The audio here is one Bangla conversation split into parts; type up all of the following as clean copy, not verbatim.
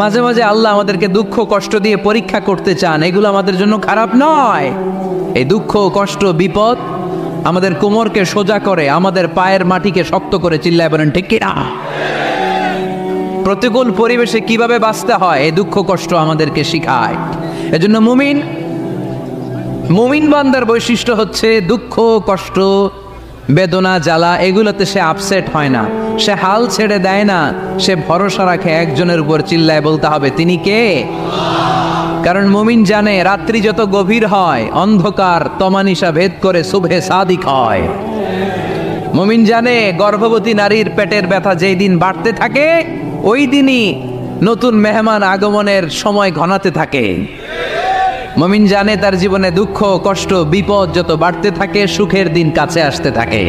মাঝে মাঝে আল্লাহ আমাদেরকে দুঃখ কষ্ট দিয়ে পরীক্ষা করতে চান, এগুলো আমাদের জন্য খারাপ নয়। এই দুঃখ কষ্ট বিপদ আমাদের কোমরকে সোজা করে, আমাদের পায়ের মাটিকে শক্ত করে, চিল্লায় বলেন ঠিক কি না? প্রতিকূল পরিবেশে কিভাবে বাঁচতে হয় এই দুঃখ কষ্ট আমাদেরকে শিখায়। এজন্য মুমিন বান্দার বৈশিষ্ট্য হচ্ছে দুঃখ কষ্ট বেদনা জ্বালা এগুলোতে সে আপসেট হয় না, সে হাল ছেড়ে দেয় না, সে ভরসা রাখে একজনের উপর, চিল্লায় বলতে হবে তিনি কে? কারণ মুমিন জানে রাত্রি যত গভীর হয় অন্ধকার তমানিসা ভেদ করে সুবহে সাদিক হয়। মুমিন জানে গর্ভবতী নারীর পেটের ব্যথা যেই দিন বাড়তে থাকে ওই দিনই নতুন মেহমান আগমনের সময় ঘনাতে থাকে। মুমিন জানে তার জীবনে দুঃখ কষ্ট বিপদ যত বাড়তে থাকে সুখের দিন কাছে আসতে থাকে।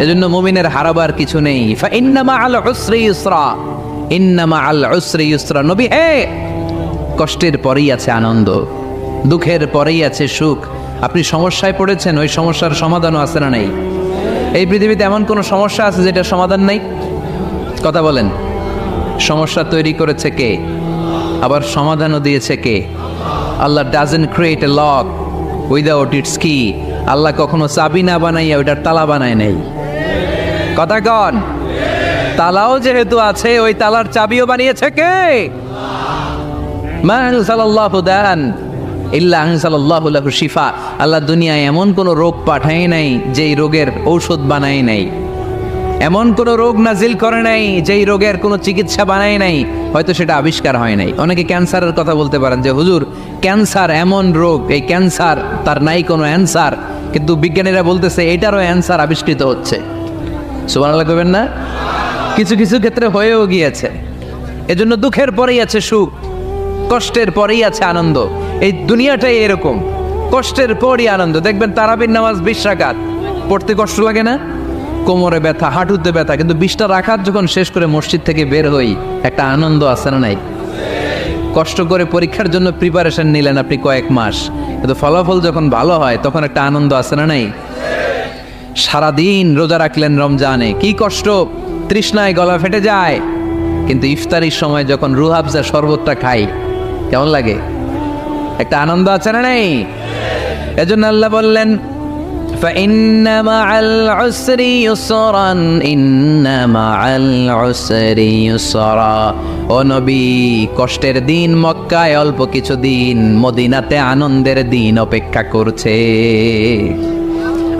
এজন্য মুমিনের হারাবার কিছু নেই। ইন্না মাআল উসরি ইউসরা, ইন্না মাআল উসরি ইউসরা। নবী হে, কষ্টের পরেই আছে আনন্দ, দুঃখের পরেই আছে সুখ। আপনি সমস্যায় পড়েছেন, ওই সমস্যার সমাধানও আছে না নেই? এই পৃথিবীতে এমন কোন সমস্যা আছে যেটার সমাধান নেই? কথা বলেন। সমস্যা তৈরি করেছে কে? আবার সমাধানও দিয়েছে কে? Allah doesn't create a lock without its key. আল্লাহ কখনো চাবি না বানাইয়া ওইটার তালা বানায় নাই। কথা কন। তালাও যেহেতু আছে ওই তালার চাবিও বানিয়েছে কে? মা আনজালাল্লাহু দান ইল্লা আনজালাল্লাহু লাহু শিফা। আল্লাহ দুনিয়ায় এমন কোন রোগ পাঠায় নাই যেই রোগের ঔষধ বানায় নাই, এমন কোন রোগ নাজিল করে নাই যেই রোগের কোনো চিকিৎসা বানায় নাই, হয়তো সেটা আবিষ্কার হয় নাই। অনেকে ক্যান্সারের কথা বলতে পারেন যে হুজুর ক্যান্সার এমন রোগ, এই ক্যান্সার তার নাই কোনো অ্যান্সার, কিন্তু বিজ্ঞানীরা বলতেছে এটারও অ্যান্সার আবিষ্কৃত হচ্ছে। সুবহানাল্লাহ কইবেন না? কিছু কিছু ক্ষেত্রে হয়েও গিয়েছে। এজন্য দুঃখের পরেই আছে সুখ, কষ্টের পরেই আছে আনন্দ। এই দুনিয়াটাই এরকম, কষ্টের পরই আনন্দ। দেখবেন তারাবির নামাজ 20 রাকাত পড়তে কষ্ট লাগে না? কোমরে ব্যথা, হাঁটুতে ব্যথা, কিন্তু 20টা রাকাত যখন শেষ করে মসজিদ থেকে বের হই একটা আনন্দ আছে না নাই? কষ্ট করে পরীক্ষার জন্য প্রিপারেশন নিলেন আপনি কয়েক মাস, কিন্তু ফলাফল যখন ভালো হয় তখন একটা আনন্দ আছে না নাই? সারাদিন রোজা রাখলেন রমজানে, কি কষ্ট, তৃষ্ণায় গলা ফেটে যায়, কিন্তু ইফতারির সময় যখন রুহ আফজা শরবতটা খাই কেমন লাগে? একটা আনন্দ আছে না নাই? এজন্য আল্লাহ বললেন فإن مع العسر يسرا إن مع العسر يسرا। ও নবী, কষ্টের দিন মক্কায় অল্প কিছু দিন, মদিনাতে আনন্দের দিন অপেক্ষা করছে।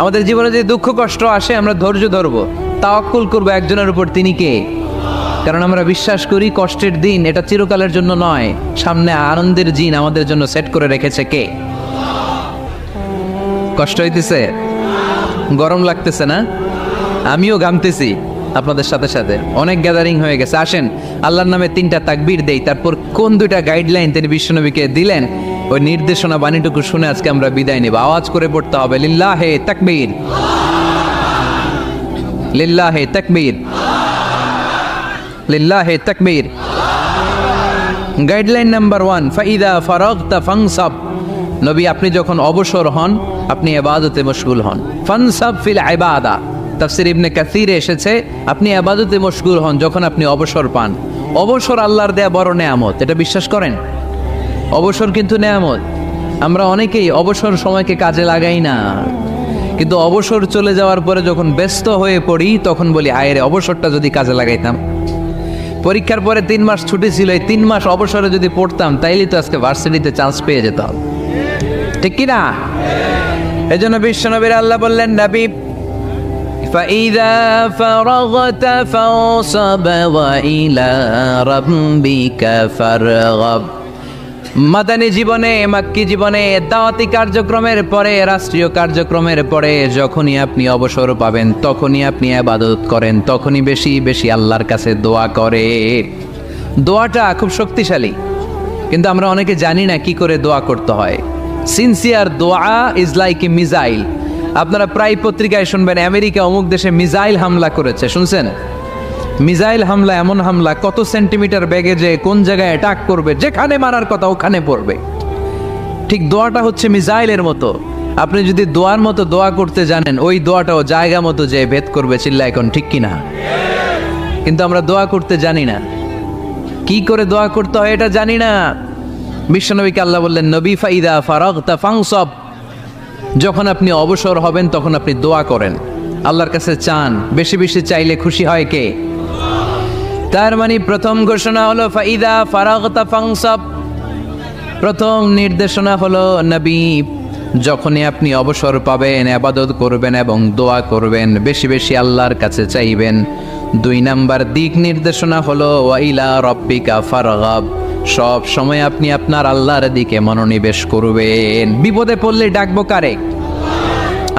আমাদের জীবনে যে দুঃখ কষ্ট আসে আমরা ধৈর্য ধরবো, তাওয়াক্কুল করবো একজনের উপর, তিনি কে? কারণ আমরা বিশ্বাস করি কষ্টের দিন এটা চিরকালের জন্য নয়, সামনে আনন্দের দিন আমাদের জন্য সেট করে রেখেছে কে? কষ্ট হইতেছে, গরম লাগতেছে না? আমিও ঘামতেছি আপনাদের সাথে সাথে। অনেক গ্যাদারিং হয়ে গেছে, আসেন আল্লাহর নামে 3টা তাকবীর দেই, তারপর কোন 2টা গাইডলাইন তিনি বিশ্বনবীকে দিলেন ওই নির্দেশনা বাণীটুকু শুনে আজকে আমরা বিদায় নেব। আওয়াজ করে পড়তে হবে লিল্লাহে তাকবীর, লিল্লাহে তাকবীর, লিল্লাহে তাকবীর। গাইডলাইন নাম্বার 1, ফাইদা ফারাগতা ফানসাব। নবী আপনি যখন অবসর হন আপনি ইবাদতে মশগুল হন। ফানসাব ফিল ইবাদা, তাফসীর ইবনে কাসিরে এসেছে আপনি ইবাদতে মশগুল হন যখন আপনি অবসর পান। অবসর আল্লাহর দেয়া বড় নেয়ামত, এটা বিশ্বাস করেন? অবসর কিন্তু নেয়ামত। আমরা অনেকেই অবসর সময়কে কাজে লাগাই না, কিন্তু অবসর চলে যাওয়ার পরে যখন ব্যস্ত হয়ে পড়ি তখন বলি হায় রে, অবসরটা যদি কাজে লাগাইতাম। পরীক্ষার পরে 3 মাস ছুটি ছিল, এই 3 মাস অবসরে যদি পড়তাম তাইলে তো আজকে ভার্সিটিতে চান্স পেয়ে যেতাম, ঠিক কি না? এজন্য বিশ্বনবীর আল্লাহ বললেন নবী ফাইদা ফারাগতা ফানসাব ওয়া ইলা রাব্বিকা ফারগাব। মাদানী জীবনে, মাক্কি জীবনে, দাওয়াতি কার্যক্রমের পরে, রাষ্ট্রীয় কার্যক্রমের পরে যখনই আপনি অবসর পাবেন তখনই আপনি ইবাদত করেন, তখনই বেশি বেশি আল্লাহর কাছে দোয়া করে। দোয়াটা খুব শক্তিশালী, কিন্তু আমরা অনেকে জানি না কি করে দোয়া করতে হয়। সিনসিয়ার দোয়া ইজ লাইক এ মিসাইল। আপনারা প্রায় পত্রিকায় শুনবেন আমেরিকা অমুক দেশে মিসাইল হামলা করেছে, শুনছেন? মিসাইল হামলা এমন হামলা কত সেন্টিমিটার বেগে যে কোন জায়গায় অ্যাটাক করবে, যেখানে মারার কথা ওখানে পড়বে। ঠিক দোয়াটা হচ্ছে মিসাইলের মতো। আপনি যদি দোয়ার মতো দোয়া করতে জানেন ওই দোয়াটাও জায়গা মতো যে ভেদ করবে, চিল্লা এখন ঠিক কিনা? কিন্তু আমরা দোয়া করতে জানি না। কি করে দোয়া করতে হয় এটা জানি না। বিশ্বনবীকে আল্লাহ বললেন, নবী ফাইদা ফারাগতা ফানসব, যখন আপনি অবসর হবেন তখন আপনি দোয়া করেন, আল্লাহর কাছে চান। বেশি বেশি চাইলে খুশি হয় কে? তার মানে প্রথম ঘোষণা হলো ফাইদা ফারাগতা ফানসব, প্রথম নির্দেশনা হলো নবী যখনই আপনি অবসর পাবেন ইবাদত করবেন এবং দোয়া করবেন, বেশি বেশি আল্লাহর কাছে চাইবেন। 2 নাম্বার দিক নির্দেশনা হলো ওয়াইলা রব্বিকা ফারগাব, সব সময় আপনি আপনার আল্লাহর দিকে মনোনিবেশ করবেন। বিপদে পড়লে ডাকবো কারে?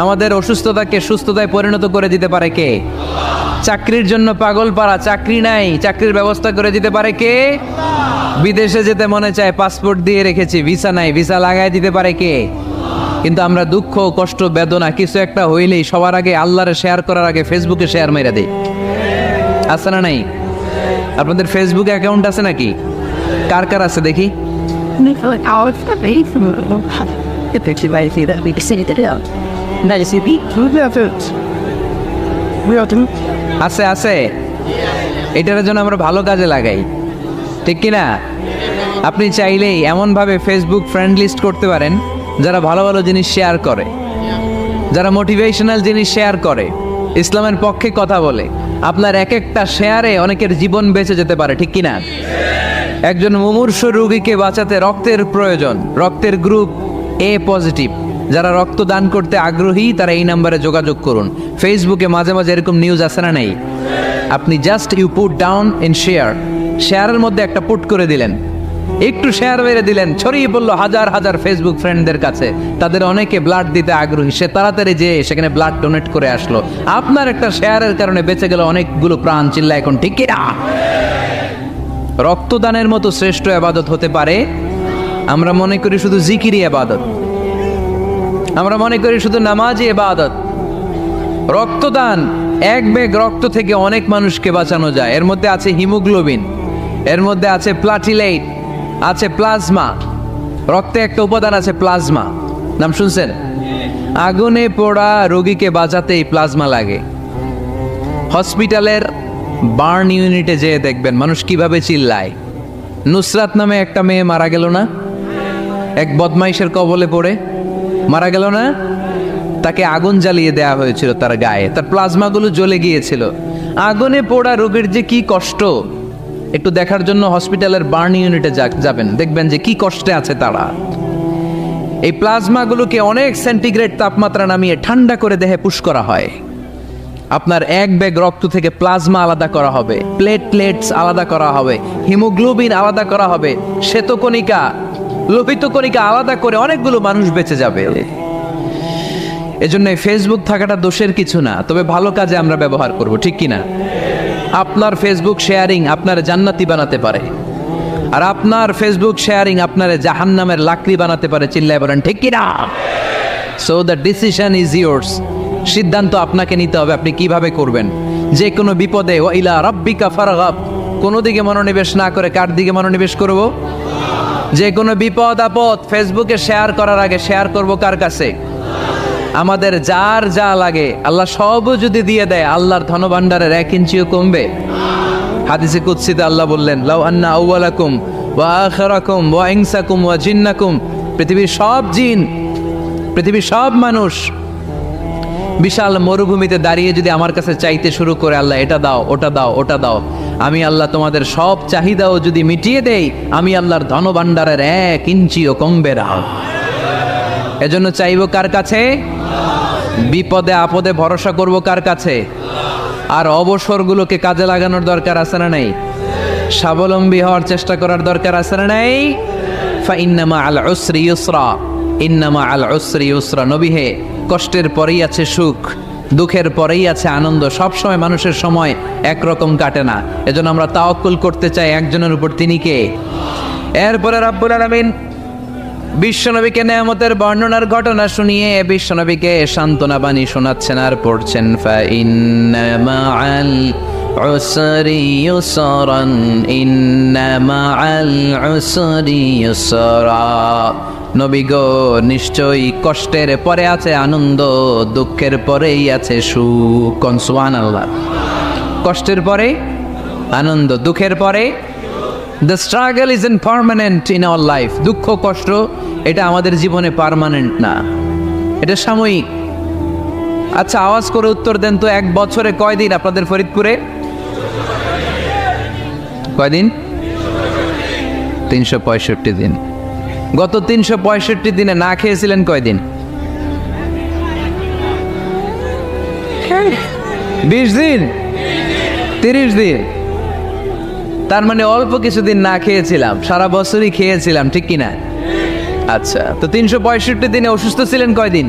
আমাদের অসুস্থতাকে সুস্থতায় পরিণত করে দিতে পারে কে? চাকরির জন্য পাগল পারা, চাকরি নাই, চাকরির ব্যবস্থা করে দিতে পারে কে? বিদেশে যেতে মনে চায়, পাসপোর্ট দিয়ে রেখেছি, ভিসা নাই, ভিসা লাগাই দিতে পারে কে? কিন্তু আমরা দুঃখ কষ্ট বেদনা কিছু একটা হইলেই সবার আগে আল্লাহরে শেয়ার করার আগে ফেসবুকে শেয়ার মেরে দেই। আছে না নাই? আপনাদের ফেসবুক অ্যাকাউন্ট আছে নাকি? কার কার আছে দেখি? আছে আছে, এটার জন্য আমরা ভালো কাজে লাগাই, ঠিক কিনা? আপনি চাইলেই এমনভাবে ফেসবুক ফ্রেন্ড লিস্ট করতে পারেন যারা ভালো ভালো জিনিস শেয়ার করে, যারা মোটিভেশনাল জিনিস শেয়ার করে, ইসলামের পক্ষে কথা বলে। আপনার এক একটা শেয়ারে অনেকের জীবন বেঁচে যেতে পারে, ঠিক কিনা? একজন মুমূর্ষ রোগীকে বাঁচাতে রক্তের প্রয়োজন, রক্তের গ্রুপ এ পজিটিভ, যারা রক্ত দান করতে আগ্রহী তারা এই নাম্বারে যোগাযোগ করুন। ফেসবুকে মাঝে মাঝে এরকম নিউজ আসে না নাই? আপনি just you put down in share, শেয়ারের মধ্যে একটা পুট করে দিলেন, একটু শেয়ার মেরে দিলেন, ছড়িয়ে পড়লো হাজার হাজার ফেসবুক ফ্রেন্ডদের কাছে। তাদের অনেকে ব্লাড দিতে আগ্রহী, সে তাড়াতাড়ি যেয়ে সেখানে ব্লাড ডোনেট করে আসলো। আপনার একটা শেয়ারের কারণে বেঁচে গেল অনেকগুলো প্রাণ। চিল্লা এখন ঠিক কিনা? রক্তদানের মতো শ্রেষ্ঠ ইবাদত হতে পারে? আমরা মনে করি শুধু জিকিরি ইবাদত, আমরা মনে করি শুধু নামাজি ইবাদত। রক্তদান, এক ব্যাগ রক্ত থেকে অনেক মানুষকে বাঁচানো যায়। এর মধ্যে আছে হিমোগ্লোবিন, এর মধ্যে আছে প্লাটিলেট, আছে প্লাজমা। রক্তে একটা উপাদান আছে প্লাজমা, নাম শুনছেন? আগুনে পোড়া রোগীকে বাঁচাতে এই প্লাজমা লাগে। হসপিটালের বার্ন ইউনিটে যেয়ে দেখবেন মানুষ কিভাবে চিল্লায়। নুসরাত নামে একটা মেয়ে মারা গেল না, এক বদমাইশের কবলে পড়ে মারা গেল না? তাকে আগুন জ্বালিয়ে দেয়া হয়েছিল তার গায়ে, তার প্লাজমাগুলো জ্বলে গিয়েছিল। আগুনে পোড়া রোগীর যে কি কষ্ট, একটু দেখার জন্য হসপিটালের বার্ন ইউনিটে যাবেন, দেখবেন যে কি কষ্টে আছে তারা। এই প্লাজমাগুলোকে অনেক সেন্টিগ্রেড তাপমাত্রা নামিয়ে ঠান্ডা করে দেহে পুশ করা হয়। আপনার এক ব্যাগ রক্ত থেকে প্লাজমা আলাদা করা হবে, প্লেটলেটস আলাদা করা হবে, হিমোগ্লোবিন আলাদা করা হবে, শ্বেতকণিকা, লোহিত কণিকা আলাদা করে অনেকগুলো মানুষ বেঁচে যাবে। এজন্য ফেসবুক থাকাটা দোষের কিছু না, তবে ভালো কাজে আমরা ব্যবহার করব, ঠিক কিনা? আপনার ফেসবুক শেয়ারিং আপনার জান্নাতি বানাতে পারে, আর আপনার ফেসবুক শেয়ারিং আপনার জাহান্নামের লাকড়ি বানাতে পারে। চিল্লায় বলেন ঠিক কিনা? So the decision is yours, সিদ্ধান্ত আপনাকে নিতে হবে আপনি কিভাবে করবেন। যে কোনো বিপদে ওয়াইলা রাব্বিকা ফারগাব, কোনো দিকে মনোনিবেশ না করে কার দিকে মনোনিবেশ করব? যে কোনো বিপদ আপদ ফেসবুকে শেয়ার করার আগে শেয়ার করব কার কাছে? আমাদের যার যা লাগে আল্লাহ সবও যদি দিয়ে দেয়, আল্লাহর ধনভাণ্ডারের 1 ইঞ্চিও কমবে? হাদিসে কুদসিতে আল্লাহ বললেন, লাউ আন্না আউওয়ালাকুম ওয়া আখিরাকুম ওয়া ইনসাকুম ওয়া জিন্নাকুম, পৃথিবীর সব জিন, পৃথিবীর সব মানুষ বিশাল মরুভূমিতে দাঁড়িয়ে যদি আমার কাছে চাইতে শুরু করে, আল্লাহ এটা দাও, ওটা দাও, ওটা দাও, আমি আল্লাহ তোমাদের সব চাহিদাও যদি মিটিয়ে দেই, আমি আল্লাহর ধনভাণ্ডারের 1 ইঞ্চিও কমবে না। এজন্য চাইবো কার কাছে? বিপদে আপদে ভরসা করব কার কাছে? আর অবসরগুলোকে কাজে লাগানোর দরকার আছে না নাই? স্বাবলম্বী হওয়ার চেষ্টা করার দরকার আছে না নাই? ফাইন্না মাআল উসরি ইউসরা, ইন্না মাআল উসরি ইউসরা। নবী হে, কষ্টের পরেই আছে সুখ, দুঃখের পরেই আছে আনন্দ। সব সময় মানুষের সময় একরকম কাটে না। এজন্য আমরা তাওয়াক্কুল করতে চাই একজনের উপর, তিনি কে? এরপরে রাব্বুল আলামিন বিশ্বনবীকে নেয়ামতের বর্ণনার ঘটনা শুনিয়ে বিশ্বনবীকে সান্ত্বনা বাণী শোনাচ্ছেন আর পড়ছেন, ফাইন্না মাআল উসরি ইউসরান, ইন্না মাআল উসরি ইউসরা। নবী গো, নিশ্চয়ই কষ্টের পরে আছে আনন্দ, দুঃখের পরেই আছে সুখ। কোন? সুবহানাল্লাহ। কষ্টের পরে আনন্দ, দুঃখের পরে the struggle is permanent in our life. দুঃখ কষ্ট এটা আমাদের জীবনে পার্মানেন্ট না, এটা সাময়িক। আচ্ছা, আওয়াজ করে উত্তর দেন তো, এক বছরে কয়দিন আপনাদের ফরিদপুরে? কয়দিন? 365 দিন। গত 365 দিনে না খেয়েছিলেন কয়দিন? 20 দিন, 30 দিন। তার মানে অল্প কিছুদিন না খেয়েছিলাম, সারা বছরই খেয়েছিলাম, ঠিক কিনা? আচ্ছা, তো 365 দিনে অসুস্থ ছিলেন কয়দিন?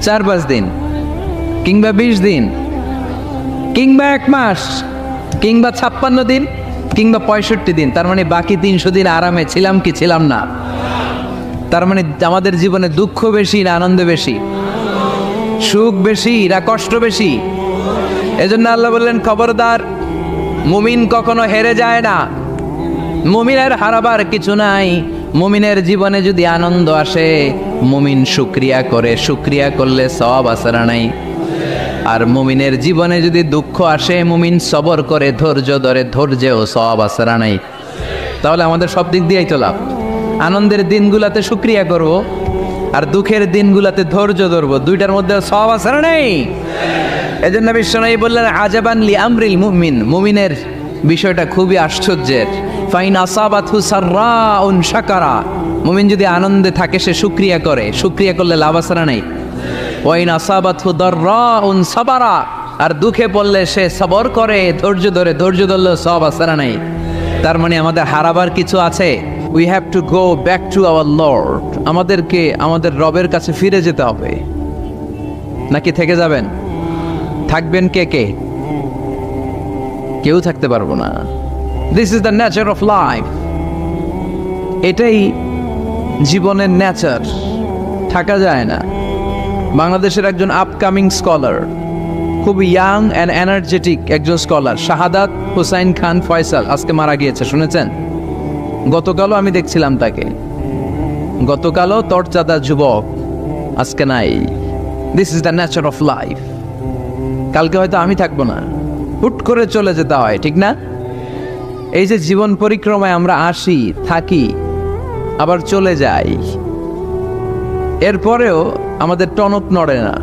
4-5 দিন, কিংবা 20 দিন, কিংবা 1 মাস, কিংবা 56 দিন, কিংবা 65 দিন। তার মানে বাকি 300 দিন আরামে ছিলাম কি ছিলাম না? তার মানে আমাদের জীবনে দুঃখ বেশি না আনন্দ বেশি? সুখ বেশি না কষ্ট বেশি? এজন্য আল্লাহ বললেন, খবরদার, মুমিন কখনো হেরে যায় না, মুমিনের হারাবার কিছু নাই। মুমিনের জীবনে যদি আনন্দ আসে, মুমিন শুকরিয়া করে, শুকরিয়া করলে সওয়াব আছে না নাই? আর মুমিনের জীবনে যদি দুঃখ আসে, মুমিন সবর করে, ধৈর্য ধরে, ধৈর্যেও সওয়াব আছে না নাই? তাহলে আমাদের সব দিক দিয়েই তো লাভ। আনন্দের দিনগুলাতে শুকরিয়া করব, আর দুঃখের দিনগুলাতে ধৈর্য ধরবো, দুইটার মধ্যে সওয়াব আছে না নাই? এজন্য বিশ্বনবী বললেন, আজাবান লি আমরিল মুমিন, মুমিনের বিষয়টা খুবই আশ্চর্যের। ফাইন আসাবাতহু সাররাউন শাকারা, মুমিন যদি আনন্দে থাকে সে শুকরিয়া করে, শুকরিয়া করলে লাভ আছে না নাই? ওয়াইন আসাবাতহু দাররাউন সাবারা, আর দুঃখে পড়লে সে সবর করে, ধৈর্য ধরে, ধৈর্য ধরলে সওয়াব আছে না নাই? তার মানে আমাদের হারাবার কিছু আছে। We have to go back to our Lord. আমাদেরকে আমাদের রবের কাছে ফিরে যেতে হবে। নাকি থেকে যাবেন? থাকবেন কে কে? কেউ থাকতে পারবো না। This is the nature of life. এটাই জীবনের নেচার, থাকা যায় না। বাংলাদেশের একজন আপকামিং স্কলার, খুব ইয়াং অ্যান্ড এনার্জেটিক একজন স্কলার, শাহাদাত হুসাইন খান ফয়সাল, আজকে মারা গিয়েছে, শুনেছেন? গতকালও আমি দেখছিলাম তাকে, গতকালও তরচাদা যুবক, আজকে নাই। This is the nature of life. কালকে হয়তো আমি থাকবো না, হুট করে চলে যেতে হয়, ঠিক না? এই যে জীবন পরিক্রমায় আমরা আসি, থাকি, আবার চলে যাই, এরপরেও আমাদের টনক নড়ে না,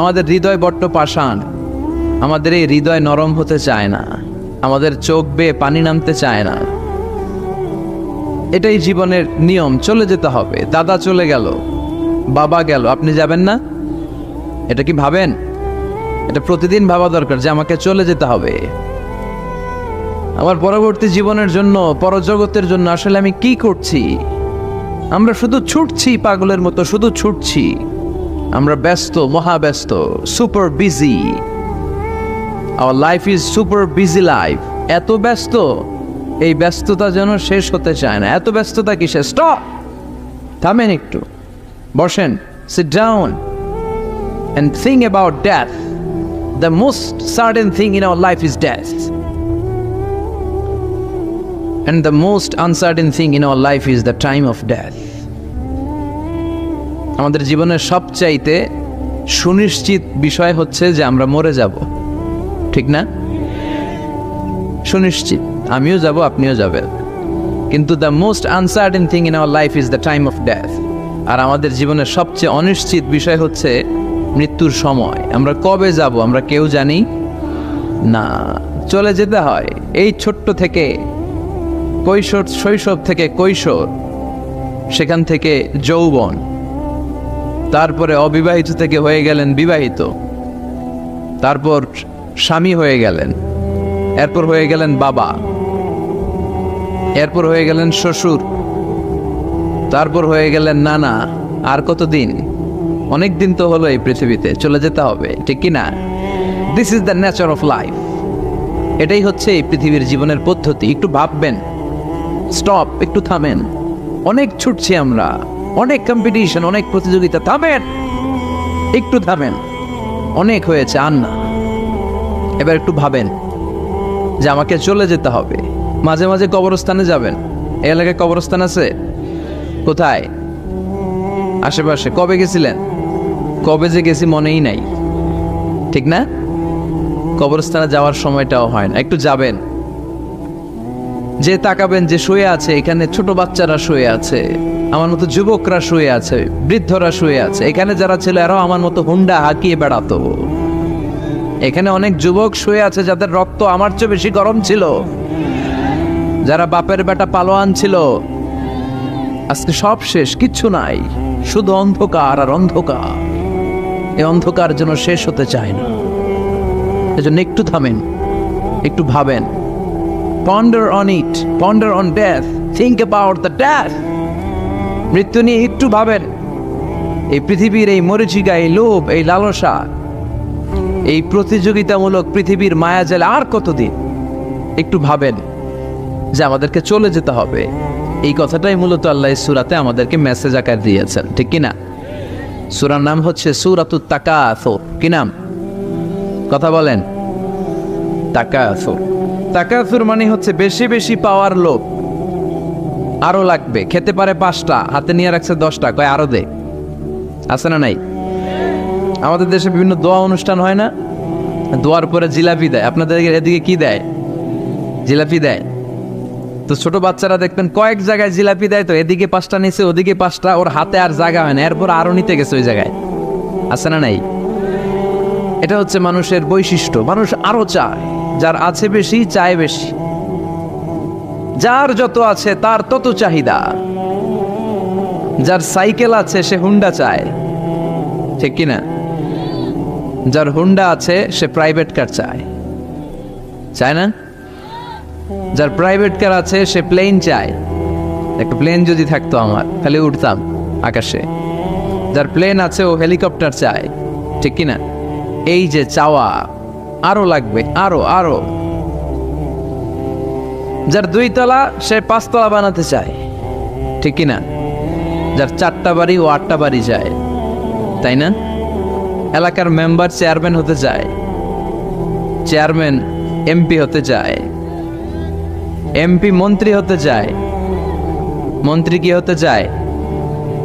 আমাদের হৃদয় বড্ড পাষাণ, আমাদের এই হৃদয় নরম হতে চায় না, আমাদের চোখ বেয়ে পানি নামতে চায় না। এটাই জীবনের নিয়ম, চলে যেতে হবে। দাদা চলে গেল, বাবা গেল, আপনি যাবেন না? এটা কি ভাবেন? এটা প্রতিদিন ভাবা দরকার যে আমাকে চলে যেতে হবে। আমার পরবর্তী জীবনের জন্য, পরজগতের জন্য আসলে আমি কি করছি? আমরা শুধু ছুটছি, পাগলের মতো শুধু ছুটছি। আমরা ব্যস্ত, মহাব্যস্ত, super busy. Our life is super busy life. এত ব্যস্ত, এই ব্যস্ততা যেন শেষ হতে চায় না। এত ব্যস্ততা কিসে? স্টপ, থামেন একটু, বসেন, sit down and think about death. The most certain thing in our life is death, and the most uncertain thing in our life is the time of death. আমাদের জীবনের সবচাইতে সুনিশ্চিত বিষয় হচ্ছে যে আমরা মরে যাব, ঠিক না? সুনিশ্চিত, আমিও যাব, আপনিও যাবেন। কিন্তু the most uncertain thing in our life is the time of death. আর আমাদের জীবনের সবচেয়ে অনিশ্চিত বিষয় হচ্ছে মৃত্যুর সময়। আমরা কবে যাব আমরা কেউ জানি না। চলে যেতে হয় এই ছোট্ট থেকে, কৈশোর, শৈশব থেকে কৈশোর, সেখান থেকে যৌবন, তারপরে অবিবাহিত থেকে হয়ে গেলেন বিবাহিত, তারপর স্বামী হয়ে গেলেন, এরপর হয়ে গেলেন বাবা, এরপর হয়ে গেলেন শ্বশুর, তারপর হয়ে গেলেন নানা। আর কতদিন? অনেক দিন তো হলো এই পৃথিবীতে, চলে যেতে হবে, ঠিক কি না? This is the nature of life. এটাই হচ্ছে এই পৃথিবীর জীবনের পদ্ধতি। একটু ভাববেন, স্টপ, একটু থামেন। অনেক ছুটছি আমরা, অনেক কম্পিটিশন, অনেক প্রতিযোগিতা, থামেন, একটু থামেন। অনেক হয়েছে, আর না। এবার একটু ভাবেন যে আমাকে চলে যেতে হবে। মাঝে মাঝে কবরস্থানে যাবেন। এই এলাকায় কবরস্থান আছে? কোথায়? আশেপাশে। কবে গেছিলেন? কবে যে গেছি মনেই নাই, ঠিক না? কবরস্থানে যাওয়ার সময়টাও হয় না। একটু যাবেন, যে তাকাবেন যে শুয়ে আছে, এখানে ছোট বাচ্চারা শুয়ে আছে, আমার মতো যুবকরা শুয়ে আছে, বৃদ্ধরা শুয়ে আছে। এখানে যারা ছিল এরাও আমার মতো হুন্ডা হাঁকিয়ে বেড়াতো। এখানে অনেক যুবক শুয়ে আছে যাদের রক্ত আমার চেয়ে বেশি গরম ছিল, যারা বাপের বেটা পালোয়ান ছিল। আজকে সব শেষ, কিচ্ছু নাই, শুধু অন্ধকার আর অন্ধকার। এই অন্ধকার যেন শেষ হতে চায় না। এজন্য একটু থামেন, একটু ভাবেন। Ponder on it, ponder on death, think about the death. মৃত্যু নিয়ে একটু ভাবেন। এই পৃথিবীর এই মরীচিকা, এই লোভ, এই লালসা, এই প্রতিযোগিতামূলক পৃথিবীর মায়াজালে আর কতদিন? একটু ভাবেন যে আমাদেরকে চলে যেতে হবে। এই কথাটাই মূলত আল্লাহ সূরাতে আমাদেরকে মেসেজ আকার দিয়েছেন, ঠিক কিনা? সূরার নাম হচ্ছে সূরাতুত তাকাসুর। কি নাম? কথা বলেন। তাকাসুর। তাকাসুর মানে হচ্ছে বেশি বেশি পাওয়ার লোভ। আরো লাগবে, খেতে পারে 5টা, হাতে নিয়ে রাখছে 10টা, কয় আরো দে। আছে না নাই? আমাদের দেশে বিভিন্ন দোয়া অনুষ্ঠান হয় না? দোয়ার পরে জিলাপি দেয়। আপনাদের এদিকে কি দেয়? জিলাপি দেয়। তো ছোট বাচ্চারা দেখবেন কয়েক জায়গায় জিলাপি দেয়, তো এদিকে 5টা নিচে, ওদিকে 5টা, ওর হাতে আর জায়গা হয় না, এরপর আরো নিতে গেছে ওই জায়গায়। আছে না নাই? এটা হচ্ছে মানুষের বৈশিষ্ট্য। মানুষ আরো চায়, যার আছে বেশি চায় বেশি। যার যত আছে তার তত চাহিদা। যার সাইকেল আছে সে হুন্ডা চায়, ঠিক কিনা? যার হুন্ডা আছে সে প্রাইভেট কার চায়, চায় না? যার প্রাইভেট কার আছে সে প্লেন চায়। একটা প্লেন যদি থাকতো আমার, খালি উঠতাম আকাশে। যার প্লেন আছে ও হেলিকপ্টার চায়, ঠিক কিনা? এই যে চাওয়া, আরো লাগবে, আরো আরো। যার 2 তলা সে 5 তলা বানাতে চায়, ঠিক কিনা? যার 4টা বাড়ি ও 8টা বাড়ি চায়, তাই না? এলাকার মেম্বার চেয়ারম্যান হতে চায়, চেয়ারম্যান এমপি হতে চায়, এমপি মন্ত্রী হতে চায়, মন্ত্রী কি হতে চায়?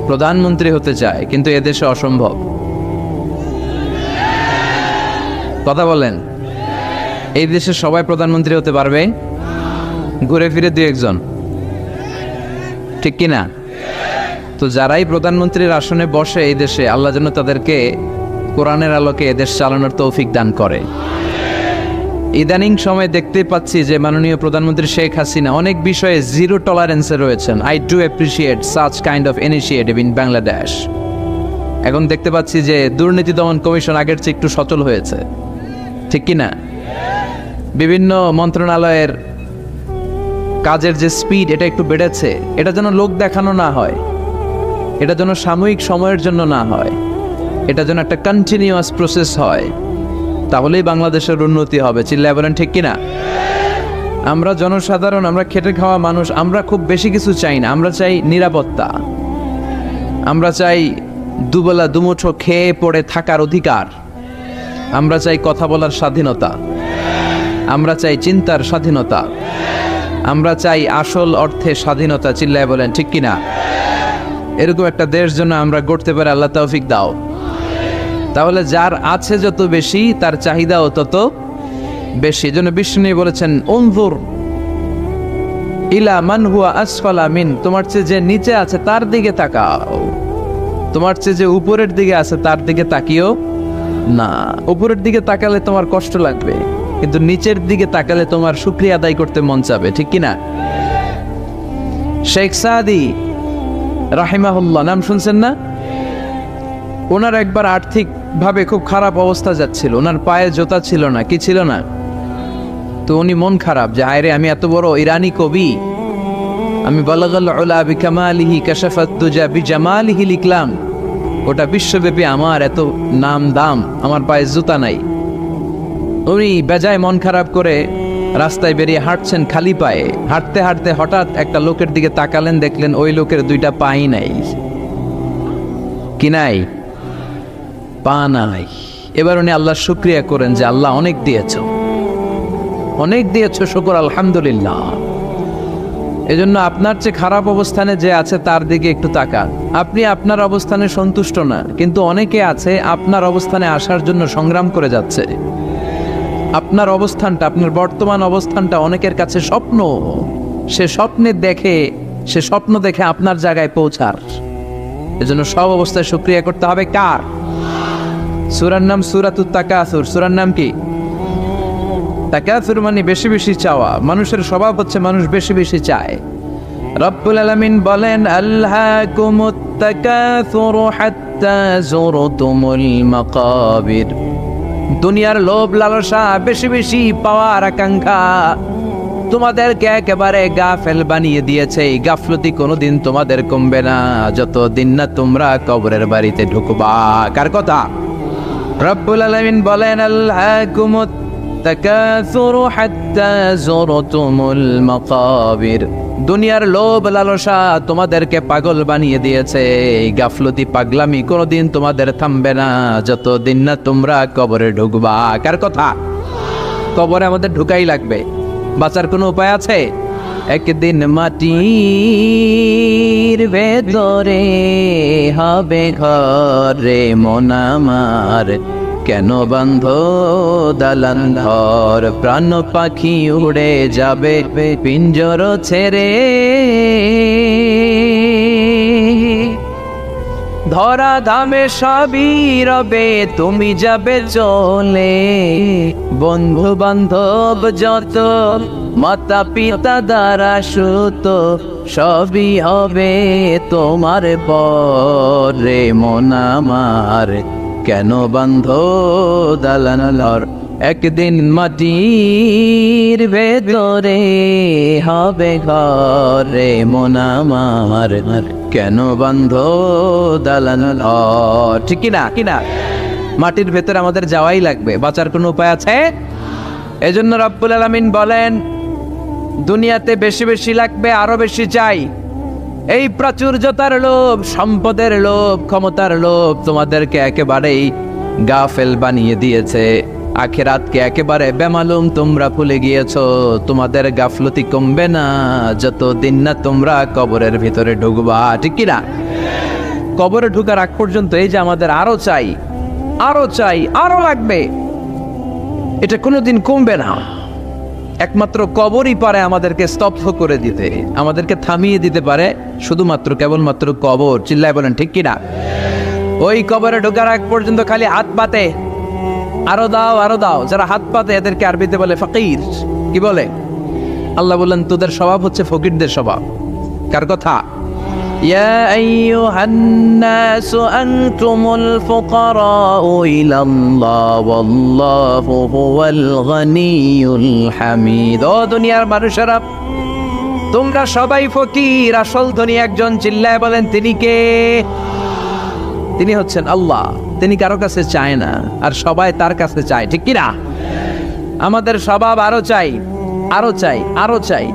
প্রধানমন্ত্রী হতে চায়। কিন্তু এদেশে অসম্ভব। কথা বলেন। এই দেশে সবাই প্রধানমন্ত্রী হতে পারবে? ঘুরে ফিরে 2-1 জন, ঠিক কিনা? তো যারাই প্রধানমন্ত্রীর আসনে বসে এই দেশে, আল্লাহ যেন তাদেরকে কোরআনের আলোকে এদেশ চালানোর তৌফিক দান করে। ইদানিং সময় দেখতে পাচ্ছি যে মাননীয় প্রধানমন্ত্রী শেখ হাসিনা অনেক বিষয়ে জিরো টলারেন্সে রয়েছেন। I do appreciate such kind of initiative in Bangladesh. এখন দেখতে পাচ্ছি যে দুর্নীতি দমন কমিশন আগের চেয়ে একটু সচল হয়েছে, ঠিক কিনা? বিভিন্ন মন্ত্রণালয়ের কাজের যে স্পিড, এটা একটু বেড়েছে। এটা যেন লোক দেখানো না হয়, এটা যেন সাময়িক সময়ের জন্য না হয়, এটা যেন একটা কন্টিনিউয়াস প্রসেস হয়। তাহলেই বাংলাদেশের উন্নতি হবে। চিল্লায় বলেন, ঠিক কিনা? আমরা জনসাধারণ, আমরা খেটে খাওয়া মানুষ, আমরা খুব বেশি কিছু চাই না। আমরা চাই নিরাপত্তা, আমরা চাই দুবেলা দুমুঠো খেয়ে পড়ে থাকার অধিকার, আমরা চাই কথা বলার স্বাধীনতা, আমরা চাই চিন্তার স্বাধীনতা, আমরা চাই আসল অর্থে স্বাধীনতা। চিল্লায় বলেন, ঠিক কিনা? এরকম একটা দেশ যেন আমরা গড়তে পারি, আল্লাহ তৌফিক দাও। তাহলে যার আছে যত বেশি, তার চাহিদাও তত বেশি। এজন্য বিষ্ণু বলেছেন, উনজুর ইলা মান হুয়া আসফালা মিন, তোমার চেয়ে যে নিচে আছে তার দিকে তাকাও, তোমার চেয়ে যে উপরের দিকে আছে তার দিকে তাকিও না। উপরের দিকে তাকালে তোমার কষ্ট লাগবে, কিন্তু নিচের দিকে তাকালে তোমার শুকরিয়া আদায় করতে মন চাবে, ঠিক কিনা? শেখ সাদি রাহিমাহুল্লাহ, নাম শুনছেন না? ওনার একবার আর্থিক ভাবে খুব খারাপ অবস্থা যাচ্ছিল, ওনার পায়ে জোতা ছিল না, কি ছিল না। তো উনি মন খারাপ যে হায়রে, আমি এত বড় ইরানি কবি, আমি বালাগাল উলা বিকামালিহি কাশাফাত দুজা বিজামালিহি লিখলাম, ওটা বিশ্বব্যাপী আমার এত নাম দাম, আমার পায়ে জুতা নাই। উনি বেজায় মন খারাপ করে রাস্তায় বেরিয়ে হাঁটছেন খালি পায়ে। হাঁটতে হাঁটতে হঠাৎ একটা লোকের দিকে তাকালেন, দেখলেন ওই লোকের 2টা পাই নাই। কি নাই? পা নাই। এবার উনি আল্লাহর শুকরিয়া করেন যে আল্লাহ অনেক দিয়েছ, অনেক দিয়েছ, শুকর আলহামদুলিল্লাহ। এজন্য আপনার চেয়ে খারাপ অবস্থানে যে আছে তার দিকে একটু তাকান। আপনি আপনার অবস্থানে সন্তুষ্ট না, কিন্তু অনেকে আছে আপনার অবস্থানে আসার জন্য সংগ্রাম করে যাচ্ছে। আপনার অবস্থানটা, আপনার বর্তমান অবস্থানটা অনেকের কাছে স্বপ্ন, সে স্বপ্ন দেখে আপনার জায়গায় পৌঁছার। এজন্য সব অবস্থায় শুকরিয়া করতে হবে কার? সূরার নাম সূরাতুত তাকাসুর। সূরার নাম কি? তাকাসুর মানে বেশি বেশি চাওয়া। মানুষের স্বভাব হচ্ছে মানুষ বেশি বেশি চায়। রব্বুল আলামিন বলেন, আল্হাকুমুত তাকাসুর হাত্তা যুরতুমুল মাকাবির। দুনিয়ার লোভ লালসা, বেশি বেশি পাওয়ার আকাঙ্ক্ষা তোমাদেরকে একেবারে গাফেল বানিয়ে দিয়েছে। এই গাফলতি কোনোদিন তোমাদের কমবে না যতদিন না তোমরা কবরের বাড়িতে ঢুকবা। কার কথা? রব্বুল আলামিন বলেন, আল্হাকুমুত তাকাসুর হাত্তা যুরতুমুল মাকাবির। দুনিয়ার লোভ লালসা তোমাদেরকে পাগল বানিয়ে দিয়েছে। এই গাফলতি পাগলামি কোনোদিন তোমাদের থামবে না যতদিন না তোমরা কবরে ঢুকবা। কার কথা? কবরে আমাদের ঢুকাই লাগবে, বাঁচার কোনো উপায় আছে? একদিন মাটির ভেতরে হবে ঘরে মন আমার, কেন বান্ধ দালান ঘর? প্রাণ পাখি উড়ে যাবে পিঞ্জর ছেড়ে, ধরা ধামে সবই রবে তুমি যাবে চলে। বন্ধু বান্ধব যত, মাতা পিতা দ্বারা সুত, সবই হবে তোমার পরে মন আমার, কেন বান্ধ দালান ঘর? একদিন মাটির ভেতরে হবে ঘরে মন আমার, কেন বান্ধ দালান ঘর? ঠিক কিনা? কিনা? মাটির ভেতরে আমাদের যাওয়াই লাগবে, বাঁচার কোনো উপায় আছে? এজন্য রব্বুল আলামিন বলেন, দুনিয়াতে বেশি বেশি লাগবে, আরো বেশি চাই। এই প্রাচুর্যতার লোভ, সম্পদের লোভ, ক্ষমতার লোভ তোমাদেরকে একেবারেই গাফেল বানিয়ে দিয়েছে। আখিরাতকে একেবারে বেমালুম তোমরা ভুলে গিয়েছো। তোমাদের গাফলতি কমবে না যতদিন না তোমরা কবরের ভিতরে ঢুকবা। ঠিক কিনা? কবরে ঢুকার আগ পর্যন্ত এই যে আমাদের আরো চাই, আরো চাই, আরো লাগবে, এটা কোনোদিন কমবে না। একমাত্র কবরই পারে আমাদেরকে স্তব্ধ করে দিতে, আমাদেরকে থামিয়ে দিতে পারে শুধুমাত্র কেবলমাত্র কবর। চিল্লায় বলেন ঠিক কিনা? ওই কবরে ঢোকার আগ পর্যন্ত খালি হাত পাতে, আরো দাও, আরো দাও। যারা হাত পাতে এদেরকে আরবিতে বলে ফকির। কি বলে? আল্লাহ বললেন, তোদের স্বভাব হচ্ছে ফকিরদের স্বভাব। কার কথা? ইয়া আইয়ুহান নাসু আনতুমুল ফুকারাউ ইলাল্লাহ ওয়াল্লাহু হুয়াল গনিয়ুল হামিদ। ও দুনিয়ার মানুষেরা, তোমরা সবাই ফকির, আসল ধনী একজন। চিল্লায় বলেন তিনি কে? তিনি হচ্ছেন আল্লাহ। তিনি কারো কাছে চায় না, আর সবাই তার কাছে চায়। ঠিক কিনা? আমাদের স্বভাব আরো চাই, আরো চাই, আরো চাই।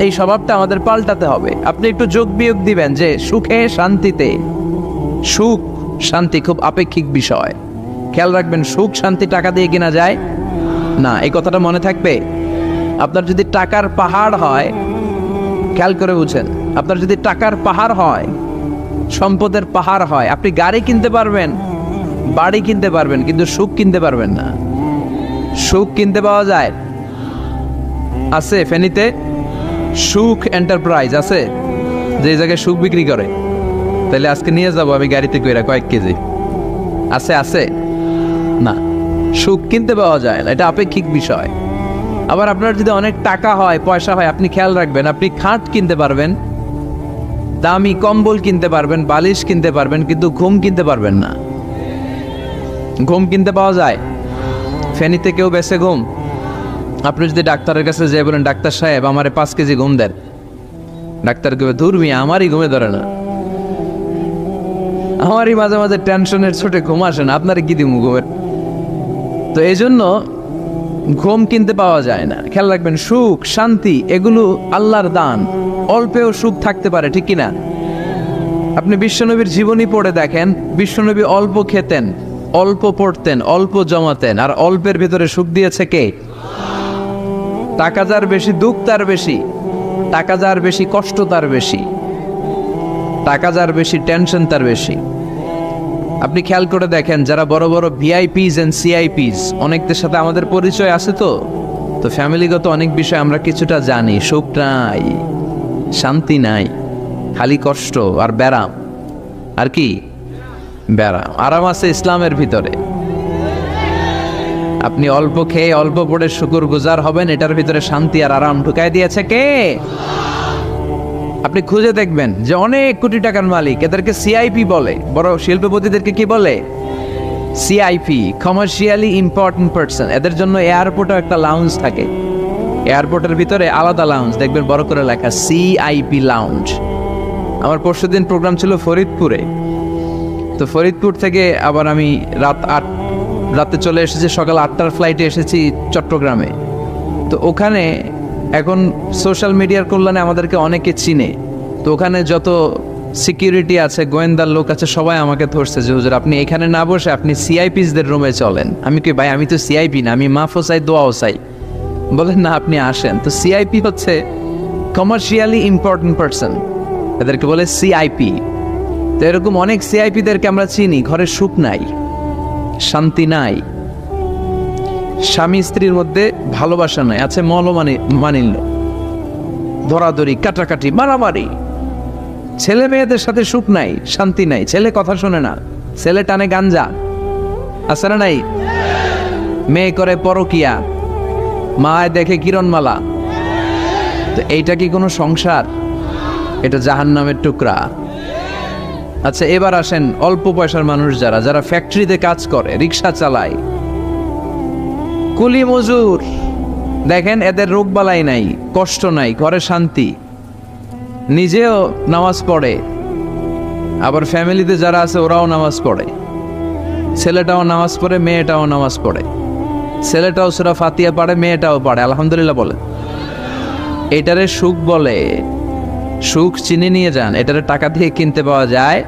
এই স্বভাবটা আমাদের পাল্টাতে হবে। আপনি একটু যোগ বিয়োগ দিবেন যে সুখে শান্তিতে, সুখ শান্তি খুব আপেক্ষিক বিষয়। খেয়াল রাখবেন, সুখ শান্তি টাকা দিয়ে কিনা যায় না। এই কথাটা মনে থাকবে। আপনার যদি টাকার পাহাড় হয়, খেয়াল করে বুঝেন, আপনার যদি টাকার পাহাড় হয়, সম্পদের পাহাড় হয়, আপনি গাড়ি কিনতে পারবেন, বাড়ি কিনতে পারবেন, কিন্তু সুখ কিনতে পারবেন না। সুখ কিনতে পাওয়া যায়? আছে ফেনীতে সুখ এন্টারপ্রাইজ আছে, যে জায়গায় সুখ বিক্রি করে। তাহলে আজকে নিয়ে যাব আমি গাড়িতে কইরা কয়েক কেজি। আছে? আছে না। সুখ কিনতে পাওয়া যায় না, এটা আপেক্ষিক বিষয়। আবার আপনার যদি অনেক টাকা হয়, পয়সা হয়, আপনি খেয়াল রাখবেন, আপনি খাট কিনতে পারবেন, দামি কম্বল কিনতে পারবেন, বালিশ কিনতে পারবেন, কিন্তু ঘুম কিনতে পারবেন না। ঘুম কিনতে পাওয়া যায়? ফেনীতে কেউ বেছে ঘুম? আপনি যদি ডাক্তারের কাছে যেয়ে বলেন, ডাক্তার সাহেব আমারে 5 কেজি ঘুম দেন, ডাক্তার কবে, ধুর মিয়া আমারই ঘুমে ধরে না, আমারই মাঝে মাঝে টেনশনের ছোটে ঘুম আসে না, আপনারে কি দিমু ঘুমের? তো এই জন্য ঘুম কিনতে পাওয়া যায় না। খেয়াল রাখবেন, সুখ শান্তি এগুলো আল্লাহর দান। অল্পেও সুখ থাকতে পারে। ঠিক কিনা? আপনি বিশ্বনবীর জীবনী পড়ে দেখেন, বিশ্বনবী অল্প খেতেন, অল্প পড়তেন, অল্প জমাতেন, আর অল্পের ভিতরে সুখ দিয়েছে কে? টাকা যার বেশি, দুঃখ তার বেশি। টাকা যার বেশি, কষ্ট তার বেশি। টাকা যার বেশি, টেনশন তার বেশি। আপনি খেয়াল করে দেখেন, যারা বড় বড় ভিআইপিস এন্ড সিআইপিস, অনেকদের সাথে আমাদের পরিচয় আছে তো, তো ফ্যামিলিগত অনেক বিষয় আমরা কিছুটা জানি, সুখ নাই, শান্তি নাই, খালি কষ্ট আর ব্যারাম। আর কি ব্যারাম? আরাম আছে ইসলামের ভিতরে। আপনি অল্প খেয়ে অল্প পড়ে শুকর গুজার হবেন, এটার ভিতরে শান্তি আর আরাম ঢুকাই দিয়েছে কে? আপনি খুঁজে দেখবেন যে অনেক কোটি টাকার মালিক, এদেরকে সিআইপি বলে। বড় শিল্পপতিদেরকে কি বলে? CIP, commercially important person. এদের জন্য এয়ারপোর্টে একটা লাউঞ্জ থাকে, এয়ারপোর্টের ভিতরে আলাদা লাউঞ্জ, দেখবেন বড় করে লেখা সিআইপি লাউঞ্জ। আমার পরশুদিন প্রোগ্রাম ছিল ফরিদপুরে, তো ফরিদপুর থেকে আবার আমি রাতে চলে এসেছি, সকাল 8টার ফ্লাইটে এসেছি চট্টগ্রামে। তো ওখানে এখন সোশ্যাল মিডিয়ার কল্যাণে আমাদেরকে অনেকে চিনে, তো ওখানে যত সিকিউরিটি আছে, গোয়েন্দার লোক আছে, সবাই আমাকে ধরছে যে হুজুর আপনি এখানে না বসে আপনি সিআইপিসদের রুমে চলেন। আমি কি ভাই, আমি তো সিআইপি না, আমি মাফও চাই দোয়াও চাই। বলেন না আপনি আসেন। তো সিআইপি হচ্ছে কমার্শিয়ালি ইম্পর্টেন্ট পারসন, এদেরকে বলে সিআইপি। তো এরকম অনেক সিআইপিদেরকে আমরা চিনি, ঘরে সুখ নাই, শান্তি নাই, স্বামী স্ত্রীর মধ্যে ভালোবাসা নাই, আছে মানিল্য, ধরাধরি, কাটাকাটি, মারামারি। ছেলে মেয়েদের সাথে সুখ নাই, শান্তি নাই, ছেলে কথা শোনে না, ছেলে টানে গাঞ্জা, আছে না নাই? মেয়ে করে পরকিয়া, মায় দেখে কিরণমালা। তো এইটা কি কোনো সংসার? এটা জাহান্নামের টুকরা। আচ্ছা এবার আসেন অল্প পয়সার মানুষ যারা ফ্যাক্টরিতে কাজ করে, রিক্সা চালায়, কুলি মজুর, দেখেন এদের রোগবালাই নাই, কষ্ট নাই, ঘরে শান্তি, নিজেও নামাজ পড়ে, আবার ফ্যামিলিতে যারা আছে ওরাও নামাজ পড়ে, ছেলেটাও নামাজ পড়ে, মেয়েটাও নামাজ পড়ে, ছেলেটাও সূরা ফাতিহা পড়ে, মেয়েটাও পড়ে, আলহামদুলিল্লাহ বলে। এটারে সুখ বলে। সুখ চিনে নিয়ে যান, এটারে টাকা দিয়ে কিনতে পাওয়া যায়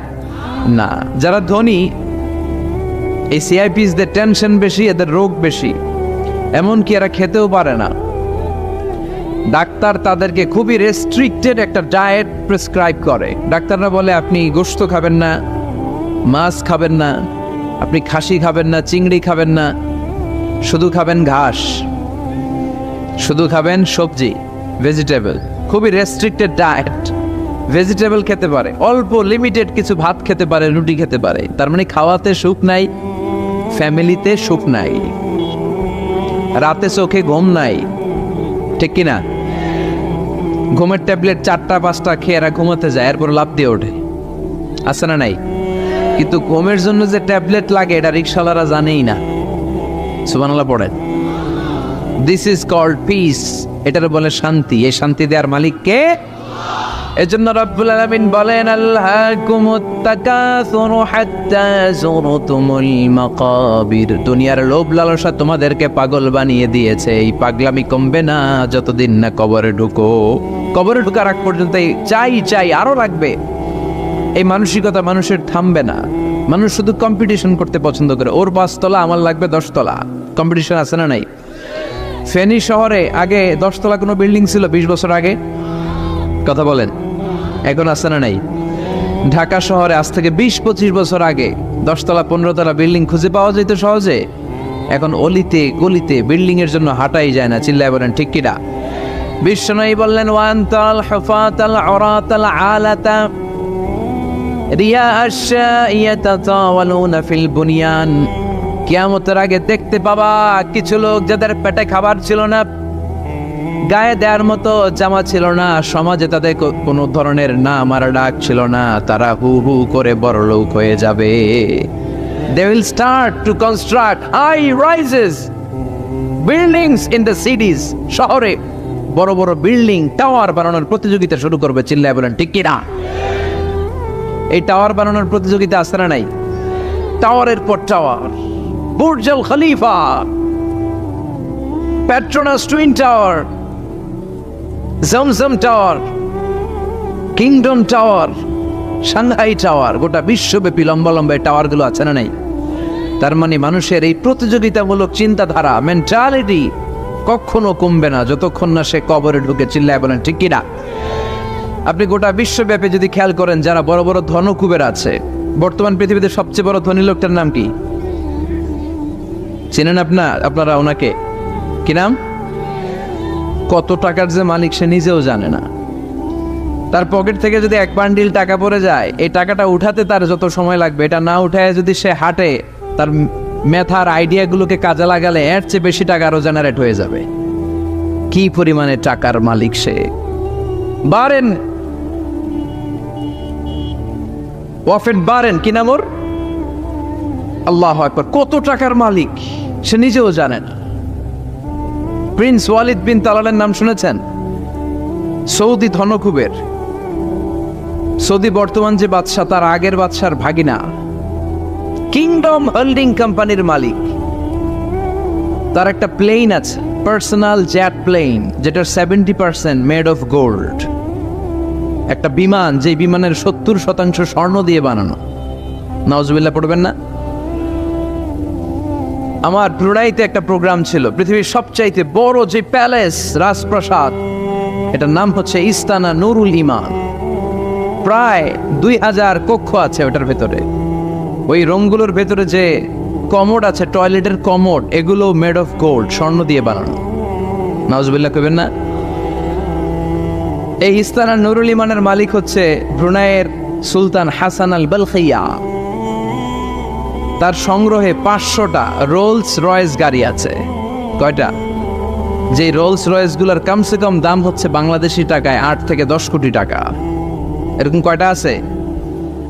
না। যারা ধনী, এই সিআইপিসদের টেনশন বেশি, এদের রোগ বেশি, এমনকি এরা খেতেও পারে না। ডাক্তার তাদেরকে খুবই রেস্ট্রিক্টেড একটা ডায়েট প্রেসক্রাইব করে। ডাক্তাররা বলে আপনি গোশত খাবেন না, মাছ খাবেন না, আপনি খাসি খাবেন না, চিংড়ি খাবেন না, শুধু খাবেন ঘাস, শুধু খাবেন সবজি, ভেজিটেবল। খুবই রেস্ট্রিক্টেড ডায়েট। ভেজিটেবল খেতে পারে, অল্প লিমিটেড কিছু ভাত খেতে পারে, রুটি খেতে পারে। তার মানে খাওয়াতে সুখ নাই, ফ্যামিলিতে সুখ নাই, রাতে চোখে ঘুম নাই, ঠিক কিনা? ঘুমের ট্যাবলেট 4টা-5টা খেয়ে এরা ঘুমাতে যায়, এরপর লাফ দিয়ে ওঠে, আছে না নাই? কিন্তু ঘুমের জন্য যে ট্যাবলেট লাগে এটা রিক্সাওয়ালারা জানেই না। সুবহানাল্লাহ পড়েন। দিস ইজ কল্ড পিস, এটার বলে শান্তি। এই শান্তি দেওয়ার মালিক কে? এজন্য রব্বুল আলামিন বলেন আল্লাহকুমুত তাকাসুরু হাত্তা যুরতুমুল মাকাবির। দুনিয়ার লোভ লালসা তোমাদেরকে পাগল বানিয়ে দিয়েছে। এই পাগলামি কমবে না যতদিন না কবরে ঢুকো। কবরে ঢোকার আগ পর্যন্ত চাই আরো লাগবে। এই মানসিকতা মানুষের থামবে না। মানুষ শুধু কম্পিটিশন করতে পছন্দ করে, ওর 5 তলা আমার লাগবে 10 তলা। কম্পিটিশন আছে না নাই? ফেনী শহরে আগে 10 তলা কোনো বিল্ডিং ছিল 20 বছর আগে? কথা বলেন, এখন আছে না নাই? ঢাকা শহরে আজ থেকে 20-25 বছর আগে 10 তলা 15 তলা বিল্ডিং খুঁজে পাওয়া যেত সহজে। এখন অলিতে গলিতে বিল্ডিং এর জন্য হাঁটাই যায় না। চিল্লায় বলেন ঠিক কিনা? বিশ্বনবী বললেন ওয়ান্তাল হুফাতাল উরাতাল আলাতা রিয়া আশ-শাইয়াতাতাওয়ালুনা ফিল বুনিয়ান। কিয়ামতের আগে দেখতে পাবা কিছু লোক যাদের পেটে খাবার ছিল না, গায়ে দেওয়ার মতো জামা ছিল না, সমাজে তাদের কোনো ধরনের নাম আর ডাক ছিল না, তারা হু হু করে বড়লোক হয়ে যাবে। They will start to construct high rises buildings in the cities. শহরে বড় বড় বিল্ডিং, টাওয়ার বানানোর প্রতিযোগিতা শুরু করবে। চিল্লায় বলেন ঠিক কিনা? এই টাওয়ার বানানোর প্রতিযোগিতা আছে না নাই? টাওয়ারের পর tower, Burj Al Khalifa, Petronas Twin Tower, Zamzam Tower, Kingdom Tower, Shanghai Tower, গোটা বিশ্বব্যাপী লম্বা লম্বা টাওয়ার গুলো আছে না নাই? তার মানে মানুষের এই প্রতিযোগিতামূলক চিন্তাধারা, মেন্টালিটি কখনো কমবে না যতক্ষণ না সে কবরে ঢুকে। চিল্লায় বলেন ঠিক কিনা? আপনি গোটা বিশ্বব্যাপী যদি খেয়াল করেন, যারা বড় বড় ধনকুবের আছে, বর্তমান পৃথিবীতে সবচেয়ে বড় ধনী লোকটার নাম কি চেনেন আপনারা ওনাকে? কি নাম? কত টাকার যে মালিক সে নিজেও জানে না। তার পকেট থেকে যদি এক বান্ডিল টাকা পড়ে যায়, এই টাকাটা উঠাতে তার যত সময় লাগবে, এটা না উঠায় যদি সে হাঁটে, তার মেথার আইডিয়াগুলোকে কাজে লাগালে এর চেয়ে বেশি টাকা আরো জেনারেট হয়ে যাবে। কি পরিমাণে টাকার মালিক সে! বারেন ওয়াফেট বারেন, কি নাম ওর? আল্লাহু আকবার! কত টাকার মালিক সে নিজেও জানে না। প্রিন্স ওয়ালিদ বিন তালালের নাম শুনেছেন? সৌদি ধনকুবের, সৌদি বর্তমান যে বাদশাহ তার আগের বাদশার ভাগিনা, কিংডম হোল্ডিং কোম্পানির মালিক। তার একটা প্লেন আছে, পার্সোনাল জেট প্লেন, যেটার 70% মেড অফ গোল্ড। একটা বিমান, যে বিমানের 70% স্বর্ণ দিয়ে বানানো। নাউজুবিল্লাহ পড়বেন না? আমার ব্রুনাইতে একটা প্রোগ্রাম ছিল, পৃথিবীর সবচাইতে বড় যে প্যালেস, রাজপ্রাসাদ, এটার নাম হচ্ছে ইস্তানা নুরুল ইমান। প্রায় 2000 কক্ষ আছে ওটার ভেতরে। ওই রুমগুলোর ভেতরে যে কমোড আছে, টয়লেটের কমোড, এগুলো মেড অফ গোল্ড, স্বর্ণ দিয়ে বানানো। নাউজুবিল্লাহ কইবেন না? এই ইস্তানা নুরুল ইমানের মালিক হচ্ছে ব্রুনাইয়ের সুলতান হাসান আল বলখিয়া। তার সংগ্রহে 500টা রোলস রয়েস গাড়ি আছে। কয়টা? যে রোলস রয়েস গুলার কমসে কম দাম হচ্ছে বাংলাদেশি টাকায় 8 থেকে 10 কোটি টাকা। এরকম কয়টা আছে?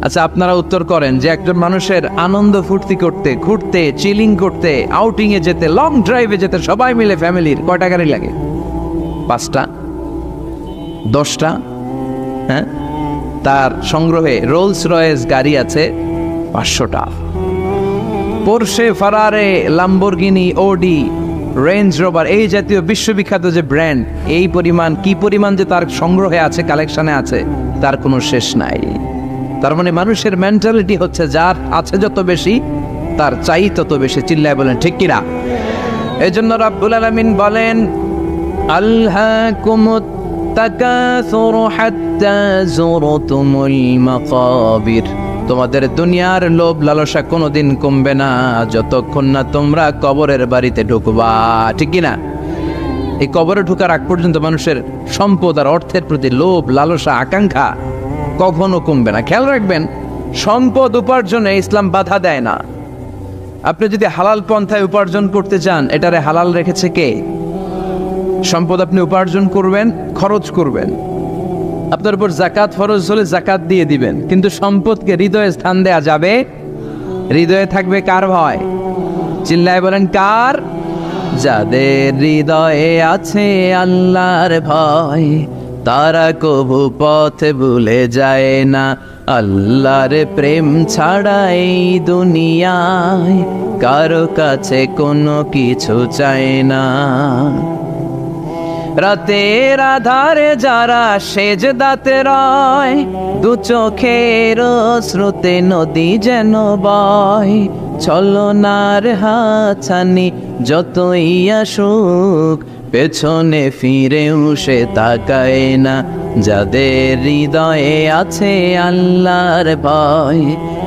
আচ্ছা, আপনারা উত্তর করেন যে একজন মানুষের আনন্দ ফুর্তি করতে, ঘুরতে, চিলিং করতে, আউটিং এ যেতে, লং ড্রাইভে যেতে সবাই মিলে ফ্যামিলির কয়টা গাড়ি লাগে? 5টা? 10টা? হ্যাঁ, তার সংগ্রহে রোলস রয়েস গাড়ি আছে 500টা। পোরশে, ফারারে, লাম্বরগিনি, ওডি, রেঞ্জ রোভার, এই জাতীয় বিশ্ববিখ্যাত যে ব্র্যান্ড, এই পরিমাণ, কি পরিমাণ যে তার সংগ্রহে আছে, কালেকশনে আছে, তার কোনো শেষ নাই। তার মানে মানুষের মেন্টালিটি হচ্ছে যার আছে যত বেশি, তার চাই তত বেশি। চিল্লায় বলেন ঠিক কিনা? এই জন্য রাব্বুল আলামিন বলেন, আল্হাকুমুত তাকাসুরু হাত্তা যুরতুমুল মাকাবির। তোমাদের দুনিয়ার লোভ লালসা কোনোদিন কমবে না যতক্ষণ না তোমরা কবরের বাড়িতে ঢুকবা। ঠিক কিনা? এই কবরে ঢুকার আগ পর্যন্ত মানুষের সম্পদ আর অর্থের প্রতি লোভ লালসা আকাঙ্ক্ষা কখনো কমবে না। খেয়াল রাখবেন, সম্পদ উপার্জনে ইসলাম বাধা দেয় না। আপনি যদি হালাল পন্থায় উপার্জন করতে চান, এটারে হালাল রেখেছে কে? সম্পদ আপনি উপার্জন করবেন, খরচ করবেন, আপনার উপর জাকাত ফরজ হলে জাকাত দিয়ে দিবেন, কিন্তু সম্পদকে হৃদয়ে স্থান দেয়া যাবে? হৃদয়ে থাকবে কার ভয়? চিল্লায় বলেন কার? যাদের হৃদয়ে আছে আল্লাহর ভয়, তারা কবু পথ ভুলে যায় না। আল্লাহর প্রেম ছাড়া এই দুনিয়ায় কারো কাছে কোনো কিছু চায় না। রাতের আধারে যারা সেজদাতে রয়, দু চোখের স্রোতে নদী যেন বয়। ছলনার হাতছানি যতই আসুক, পেছনে ফিরেও সে তাকায় না। যাদের হৃদয়ে আছে আল্লাহর ভয়,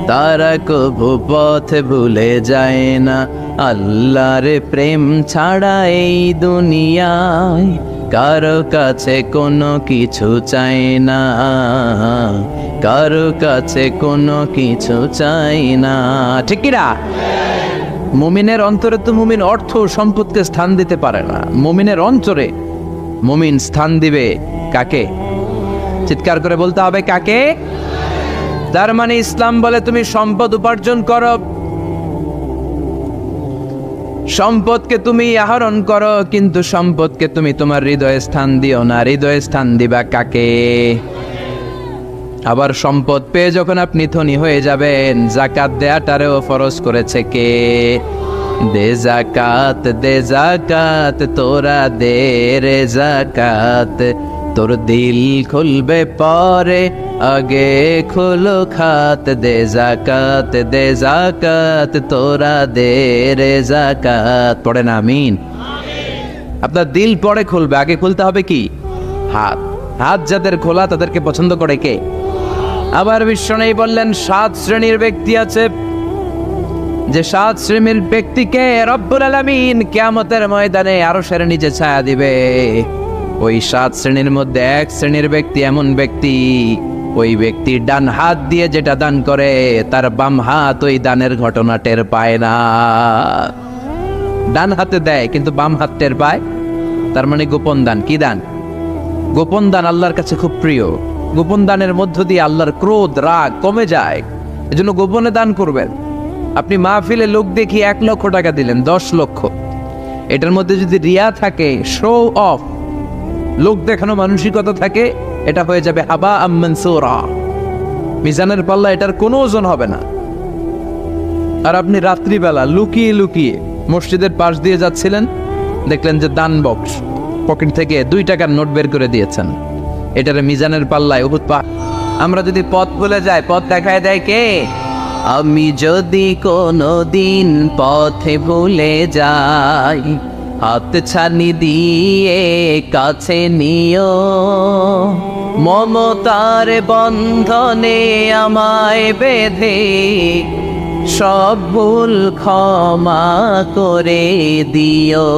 তারা কবু পথ ভুলে যায় না। আল্লাহর প্রেম ছাড়া এই দুনিয়ায় কারো কাছে কোনো কিছু চাই না, কারো কাছে কোনো কিছু চাই না। ঠিক কিনা? মুমিনের অন্তরে তো মুমিন অর্থ সম্পদকে স্থান দিতে পারে না। মুমিনের অন্তরে মুমিন স্থান দিবে কাকে? চিৎকার করে বলতে হবে কাকে? তার মানে ইসলাম বলে তুমি সম্পদ উপার্জন করো, সম্পদকে তুমি আহরণ করো, কিন্তু সম্পদকে তুমি তোমার হৃদয়ে স্থান দিও না। হৃদয়ে স্থান দিবা কাকে? আবার সম্পদ পেয়ে যখন আপনি ধনী হয়ে যাবেন, জাকাত দেয়াটারেও ফরজ করেছে কে? দে জাকাত, দে জাকাত, তোরা দে রে জাকাত। তোর দিল খুলবে পরে, আগে খুলো খাত। দে জাকাত, দে জাকাত, তোরা দে রে জাকাত। পড়ে না আমিন? আপনার দিল পরে খুলবে, আগে খুলতে হবে কি? হাত। হাত যাদের খোলা তাদেরকে পছন্দ করে কে? আবার বিশ্বনবী বললেন 7 শ্রেণীর ব্যক্তি আছে, যে 7 শ্রেণীর ব্যক্তিকে রব্বুল আলামিন কিয়ামতের ময়দানে আরশের নিচে ছায়া দিবে। ওই 7 শ্রেণীর মধ্যে 1 শ্রেণীর ব্যক্তি এমন ব্যক্তি, ওই ব্যক্তি ডান হাত দিয়ে যেটা দান করে তার বাম হাত ওই দানের ঘটনা টের পায় না। ডান হাতে দেয় কিন্তু বাম হাত টের পায়, তার মানে গোপন দান। কি দান? গোপন দান আল্লাহর কাছে খুব প্রিয়। গোপন দানের মধ্য দিয়ে আল্লাহর ক্রোধ রাগ কমে যায়। এজন্য গোপনে দান করবেন। আপনি মাহফিলে লোক দেখি 1 লক্ষ টাকা দিলেন, 10 লক্ষ, এটার মধ্যে যদি রিয়া থাকে, শো অফ, লোক দেখানো মানসিকতা থাকে, এটা হয়ে যাবে হাবা মানসুরা, মিজানের পাল্লা এটার কোনো ওজন হবে না। আর আপনি রাত্রিবেলা লুকিয়ে লুকিয়ে মসজিদের পাশ দিয়ে যাচ্ছিলেন, দেখলেন যে দান বক্স, পকেট থেকে 2 টাকার নোট বের করে দিয়েছেন, এটার মিজানের পাল্লায় উহুদ পাহাড়। আমরা যদি পথ ভুলে যাই, পথ দেখায় দেয় কে? আমি যদি কোনো দিন পথে ভুলে যাই, হাত ছানি দিয়ে কাছে নিও, মমতার বন্ধনে আমায় বেঁধে সব ভুল ক্ষমা করে দিও।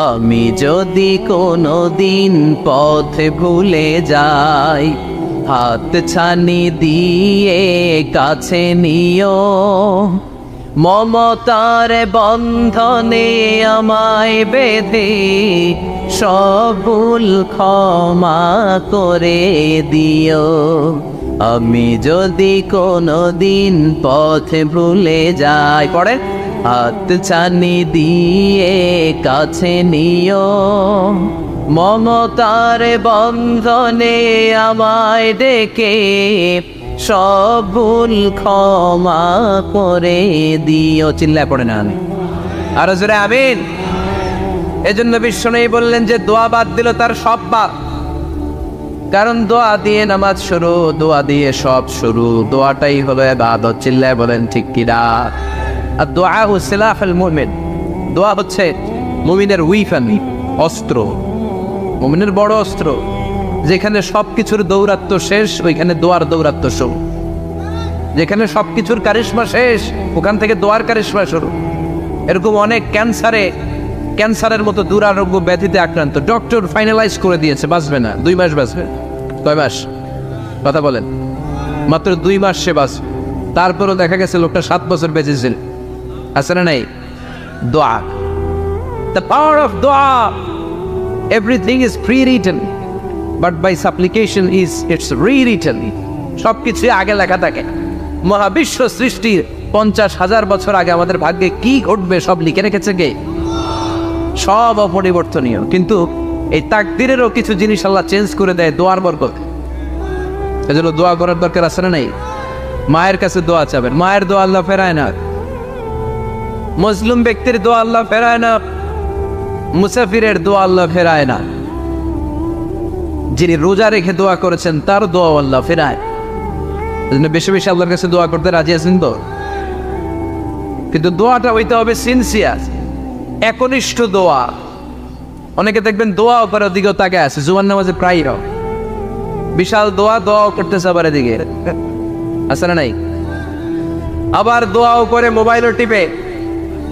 আমি যদি কোনো দিন পথে ভুলে যাই, হাত ছানি দিয়ে কাছে নিও, মমতার বন্ধনে আমায় বেঁধে সব ভুল ক্ষমা করে দিও। আমি যদি কোনো দিন পথে ভুলে যাই, পড়ে, হাত ছানি দিয়ে কাছে নিও, মমতার বন্ধনে আমায় ডেকে সব ভুল ক্ষমা করে দিও। চিল্লায় পড়ে না আমি আরো জোরে আমিন। এজন্য বিশ্বনবী বললেন যে দোয়া বাদ দিল তার সব বাদ। কারণ দোয়া দিয়ে নামাজ শুরু, দোয়া দিয়ে সব শুরু, দোয়াটাই হলো ইবাদত। চিল্লায় বলেন ঠিক কিনা? আর দোয়া সিলাহুল মুমিন, দোয়া হচ্ছে মুমিনের উইফান, অস্ত্র, মুমিনের বড় অস্ত্র। যেখানে সবকিছুর দৌরাত্ম্য শেষ, ওইখানে দোয়ার দৌরাত্ম্য শুরু। যেখানে সবকিছুর কারিশমা শেষ, ওখান থেকে দোয়ার কারিশমা শুরু। এরকম অনেক ক্যান্সারের মতো দুরারোগ্য ব্যাধিতে আক্রান্ত, ডক্টর ফাইনালাইজ করে দিয়েছে বাঁচবে না, 2 মাস বাঁচবে। কয় মাস? কথা বলেন। মাত্র 2 মাস সে বাঁচবে। তারপরও দেখা গেছে লোকটা 7 বছর বেঁচেছিল। আছে না নাই? দোয়া, the power of dua. Everything is prewritten, but by supplication it's rewritten. সবকিছু আগে লেখা থাকে। মহাবিশ্ব সৃষ্টির 50,000 বছর আগে আমাদের ভাগ্যে কি ঘটবে সব লিখে রেখেছে কে? সব অপরিবর্তনীয়। কিন্তু এই তাকদিরেরও কিছু জিনিস আল্লাহ চেঞ্জ করে দেয় দোয়ার বরকত। এজন্য দোয়া করার দরকার আছে না নাই? মায়ের কাছে দোয়া চাবেন, মায়ের দোয়া আল্লাহ ফেরায় না। মুসলিম ব্যক্তির দোয়া আল্লাহ ফেরায় না, মুসাফিরের দোয়া আল্লাহ ফেরায় না। যিনি রোজা রেখে দোয়া করেছেন তার দোয়া আল্লাহ ফেরায়। এজন্য বেশি বেশি আল্লাহর কাছে দোয়া করতে রাজি আছেন তো? কিন্তু দোয়াটা হইতে হবে সিনসিয়ার, একনিষ্ঠ দোয়া। অনেকে দেখবেন দোয়াও করে ওদিকেও তাকে আছে, জুমার নামাজে প্রায় বিশাল দোয়াও করতেছে আবার এদিকে, আছে না নাই? আবার দোয়াও করে মোবাইলও টিপে,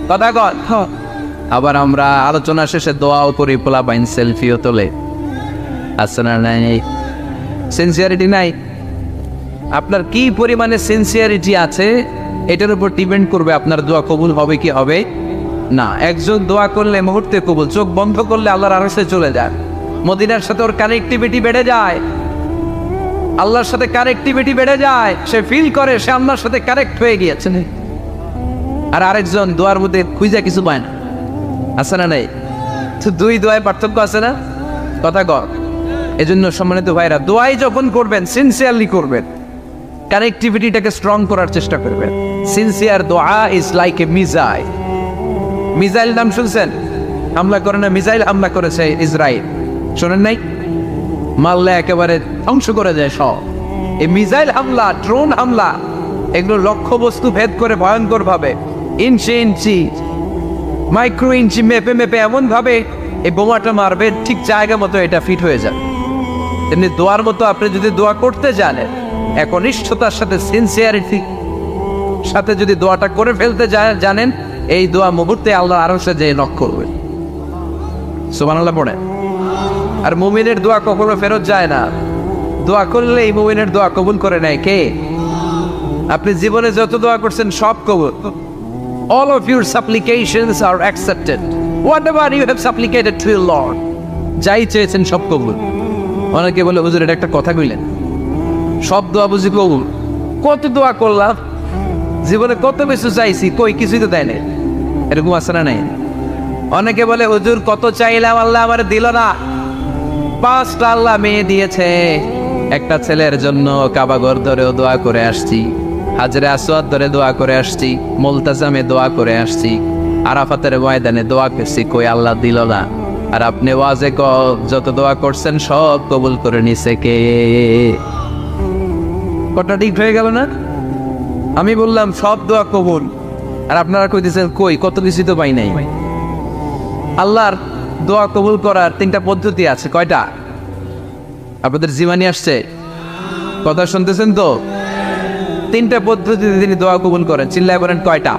কথা কর। আবার আমরা আলোচনা শেষে দোয়াও করি, পোলাপাইন সেলফিও তোলে, আছে না নাই? সিনসিয়ারিটি নাই। আপনার কি পরিমাণে সিনসিয়ারিটি আছে এটার উপর ডিপেন্ড করবে আপনার দোয়া কবুল হবে কি হবে না। একজন দোয়া করলে মুহূর্তে কবুল, চোখ বন্ধ করলে আল্লাহর আরশে চলে যায়। মদিনার সাথে ওর কানেক্টিভিটি বেড়ে যায়, আল্লাহর সাথে কানেক্টিভিটি বেড়ে যায়। সে ফিল করে সে আল্লাহর সাথে কানেক্ট হয়ে গিয়েছে। আর আরেকজন দোয়ার মধ্যে খুঁজে কিছু পায় না, আছে না নাই? তো 2 দোয়ায় পার্থক্য আছে না? কথা কর। এজন্য সম্মানিত ভাইরা, দোয়াই যখন করবেন সিনসিয়ারলি করবেন, কানেক্টিভিটিটাকে স্ট্রং করার চেষ্টা করবেন। সিনসিয়ার দোয়া is like a missile. Missile নাম শুনছেন? হামলা করে না, মিসাইল হামলা করেছে ইসরায়েল, শোনেন নাই? মারলে একেবারে ধ্বংস করে যায় সব। এই মিসাইল হামলা, ড্রোন হামলা, এগুলো লক্ষ্য বস্তু ভেদ করে ভয়ঙ্কর ভাবে, ইঞ্চি ইঞ্চি, মাইক্রো ইঞ্চি মেপে মেপে এমন ভাবে এই বোমাটা মারবে, ঠিক জায়গা মতো এটা ফিট হয়ে যাবে। তেমনি দোয়ার মতো আপনি যদি দোয়া করতে জানেন, একনিষ্ঠতার সাথে সিনসিয়ারিটি সাথে যদি দোয়াটা করে ফেলতে জানেন, এই দোয়া মুহূর্তে আল্লাহ আরশে যেয়ে নক করবে। সুবহানাল্লাহ পড়ে। আর মুমিনের দোয়া কখনো ফেরত যায় না। দোয়া করলে এই মুমিনের দোয়া কবুল করে নেয় কে? আপনি জীবনে যত দোয়া করছেন সব কবুল। All of your supplications are accepted. Whatever you have supplicated to your Lord, যাই চেয়েছেন সব কবুল। অনেকে বলে হুজুর এটা একটা কথা কইলেন, সব দোয়া বুঝি কবুল? কত দোয়া করলাম, জীবনে কত কিছু চাইছি, কই কিছুই তো দেয় না। এরকম আছে না নাই? অনেকে বলে হুজুর কত চাইলাম আল্লাহ আমার দিল না। 5টা আল্লাহ মেয়ে দিয়েছে, একটা ছেলের জন্য কাবাঘর ধরেও দোয়া করে আসছি, হাজরে আসওয়াদ ধরে দোয়া করে আসছি, মুলতাজামে দোয়া করে আসছি, আরাফাতের ময়দানে দোয়া করছি, কই আল্লাহ দিল না। আর আপনি ওয়াজে যত দোয়া করছেন সব কবুল করে নিছে কে? কটা ঠিক হয়ে গেল না? আমি বললাম সব দোয়া কবুল, আর আপনারা কইতেছেন কই কত কিছু তো পাই নাই। আল্লাহর দোয়া কবুল করার 3টা পদ্ধতি আছে। কয়টা? আপনাদের জীবনী আসছে, কথা শুনতেছেন তো? 3টা পদ্ধতিতে তিনি দোয়া কবুল করেন। চিল্লায় বলেন কয়টা?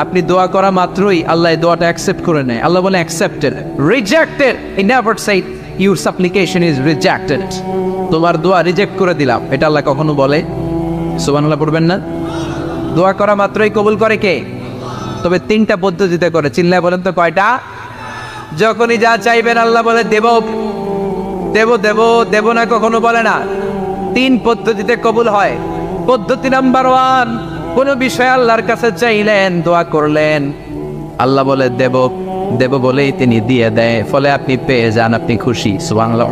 আপনি দোয়া করা মাত্রই আল্লাহ এই দোয়াটা অ্যাকসেপ্ট করে নেয়। আল্লাহ বলে accepted, rejected he never shed your সাপ্লিকেশন is rejected. তোমার দোয়া রিজেক্ট করে দিলাম, এটা আল্লাহ কখনো বলে? সুবহানাল্লাহ পড়বেন না? দোয়া করা মাত্রই কবুল করে কে? তবে 3টা পদ্ধতিতে করে। চিল্লায় বলেন তো কয়টা? যখনই যা চাইবেন আল্লাহ বলে দেব দেব দেব দেব না, কখনো বলে না। 3 পদ্ধতিতে কবুল হয়। পদ্ধতি নাম্বার 1, কোন বিষয় আল্লাহর কাছে চাইলেন, দোয়া করলেন, আল্লাহ বলে দেব দেব বলেই তিনি দিয়ে দেয়, ফলে আপনি পেয়ে যান, আপনি খুশি। সুবহানাল্লাহ।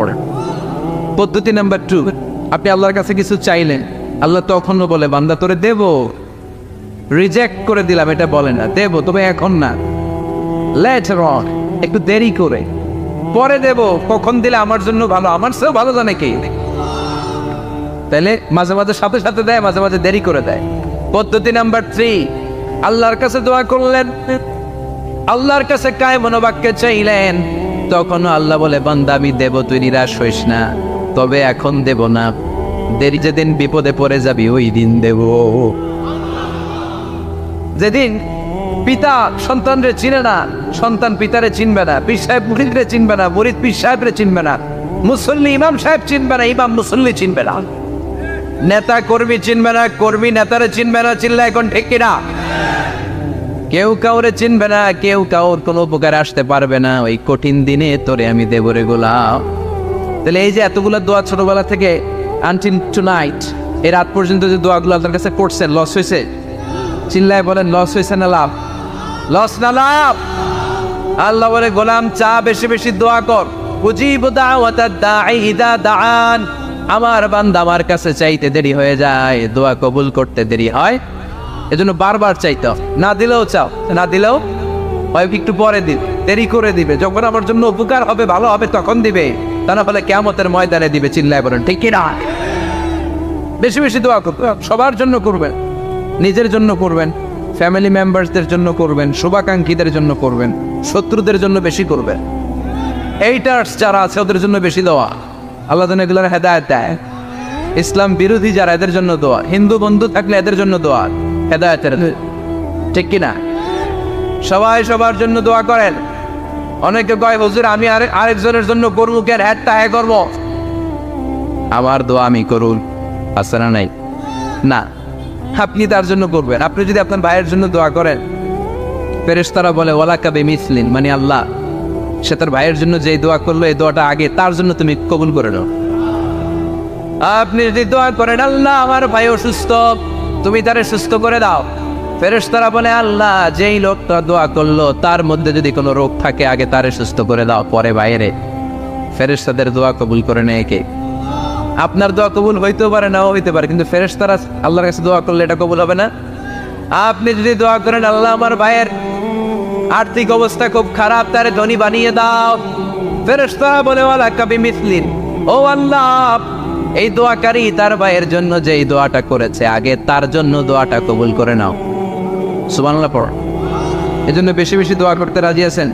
পদ্ধতি নাম্বার 2, আপনি আল্লাহর কাছে কিছু চাইলেন, আল্লাহ তখনও বলে বান্দা তোরে দেব, রিজেক্ট করে দিলাম এটা বলে না, দেব তবে এখন না, লেটার অন, একটু দেরি করে, পরে দেব, কখন দিলে আমার জন্য ভালো, আমার চেয়েও ভালো জানে কে। তাহলে মাঝে মাঝে সাথে সাথে দেয়, মাঝে মাঝে দেরি করে দেয়। পদ্ধতি নাম্বার 3, আল্লাহর কাছে দোয়া করলেন, আল্লাহর কাছে কায় মনোবাক্যে চাইলেন, তখন আল্লাহ বলে বান্দা আমি দেব, তুই নিরাশ হইস না, তবে এখন দেব না, দেরি যেদিন বিপদে পড়ে যাবি ওই দিন দেব। যেদিন পিতা সন্তানরে চিনে না, সন্তান পিতারে চিনবে না, পীর সাহেব মুরিদরে চিনবে না, মুরিদ পীর সাহেবরে চিনবে না, মুসল্লি ইমাম সাহেব চিনবে না, ইমাম মুসল্লি চিনবে না, নেতা কর্মী চিনবে না, কর্মী নেতারে চিনবে না। চিল্লা এখন ঠিক কিনা? কেউ কাউরে চিনবে না, কেউ কাউর কোনো উপকার আসতে পারবে না। ওই কঠিন দিনে তোরে আমি দেব রে গোলাম। তাহলে এই যে এতগুলো দোয়া ছোটবেলা থেকে আনটিল টুনাইট, এই রাত পর্যন্ত যে দোয়াগুলো আল্লাহর কাছে করছেন, লস হয়েছে? চিল্লায় বলেন লস হয়েছে না লাভ? লস না লাভ? আল্লাহ বলে গোলাম চা বেশি বেশি দোয়া কর, উজিবু দাওয়াতাদ দাঈ ইযা দাআন। আমার বান্দা আমার কাছে চাইতে দেরি হয়ে যায়, দোয়া কবুল করতে দেরি হয়, এজন্য বারবার চাইতে, না দিলেও চাও, না দিলেও হয় একটু পরে দিবে, দেরি করে দিবে, যখন আমার জন্য উপকার হবে ভালো হবে তখন দিবে, তা না হলে কিয়ামতের ময়দানে দিবে। চিল্লায় বলেন ঠিক কি না? বেশি বেশি দোয়া করবেন, সবার জন্য করবেন, নিজের জন্য করবেন, ফ্যামিলি মেম্বারসদের জন্য করবেন, শুভাকাঙ্ক্ষীদের জন্য করবেন, শত্রুদের জন্য বেশি করবেন, এইটার্স যারা আছে ওদের জন্য বেশি দোয়া। আল্লাহ যেন এগুলোর হেদায়েত দেয়। ইসলাম বিরোধী যারা এদের জন্য দোয়া, হিন্দু বন্ধু থাকলে এদের জন্য দোয়া, হেদায়েতের, ঠিক কিনা? সবাই সবার জন্য দোয়া করেন। অনেকে কয় হুজুর আমি আরেকজনের জন্য করবো কেন, হ্যাঁ হ্যাঁ করবো, আমার দোয়া আমি করুন, আছে না নাই? না, আপনি তার জন্য করবেন। আপনি যদি আপনার ভাইয়ের জন্য দোয়া করেন, ফেরেশতারা বলে ওয়ালাকা বিমিসলিন, মানে আল্লাহ সে তার ভাইয়ের জন্য যে দোয়া করলো এই দোয়াটা আগে তার জন্য তুমি কবুল করে নাও। আপনি যদি দোয়া করেন আল্লাহ আমার ভাই অসুস্থ, তুমি তারে সুস্থ করে দাও, ফেরেশতারা বলে আল্লাহ যেই লোকটা দোয়া করলো তার মধ্যে যদি কোনো রোগ থাকে আগে তারে সুস্থ করে দাও, পরে বাইরে। ফেরেশতাদের দোয়া কবুল করে নেয় কে? আপনার দোয়া কবুল হইতেও পারে, নাও হইতে পারে, কিন্তু ফেরেশতারা আল্লাহর কাছে দোয়া করলে এটা কবুল হবে না। আপনি যদি দোয়া করেন আল্লাহ আমার ভাইয়ের আর্থিক অবস্থা খুব খারাপ, তারে ধনী বানিয়ে দাও, ফেরেশতারা বলে ওয়ালাকা বিমিসলিন, ও আল্লাহ এই দোয়াকারী তার ভাইয়ের জন্য যে এই দোয়াটা করেছে আগে তার জন্য দোয়াটা কবুল করে নাও। সুবহানাল্লাহ পড়। এজন্য বেশি বেশি দোয়া করতে রাজি আছেন?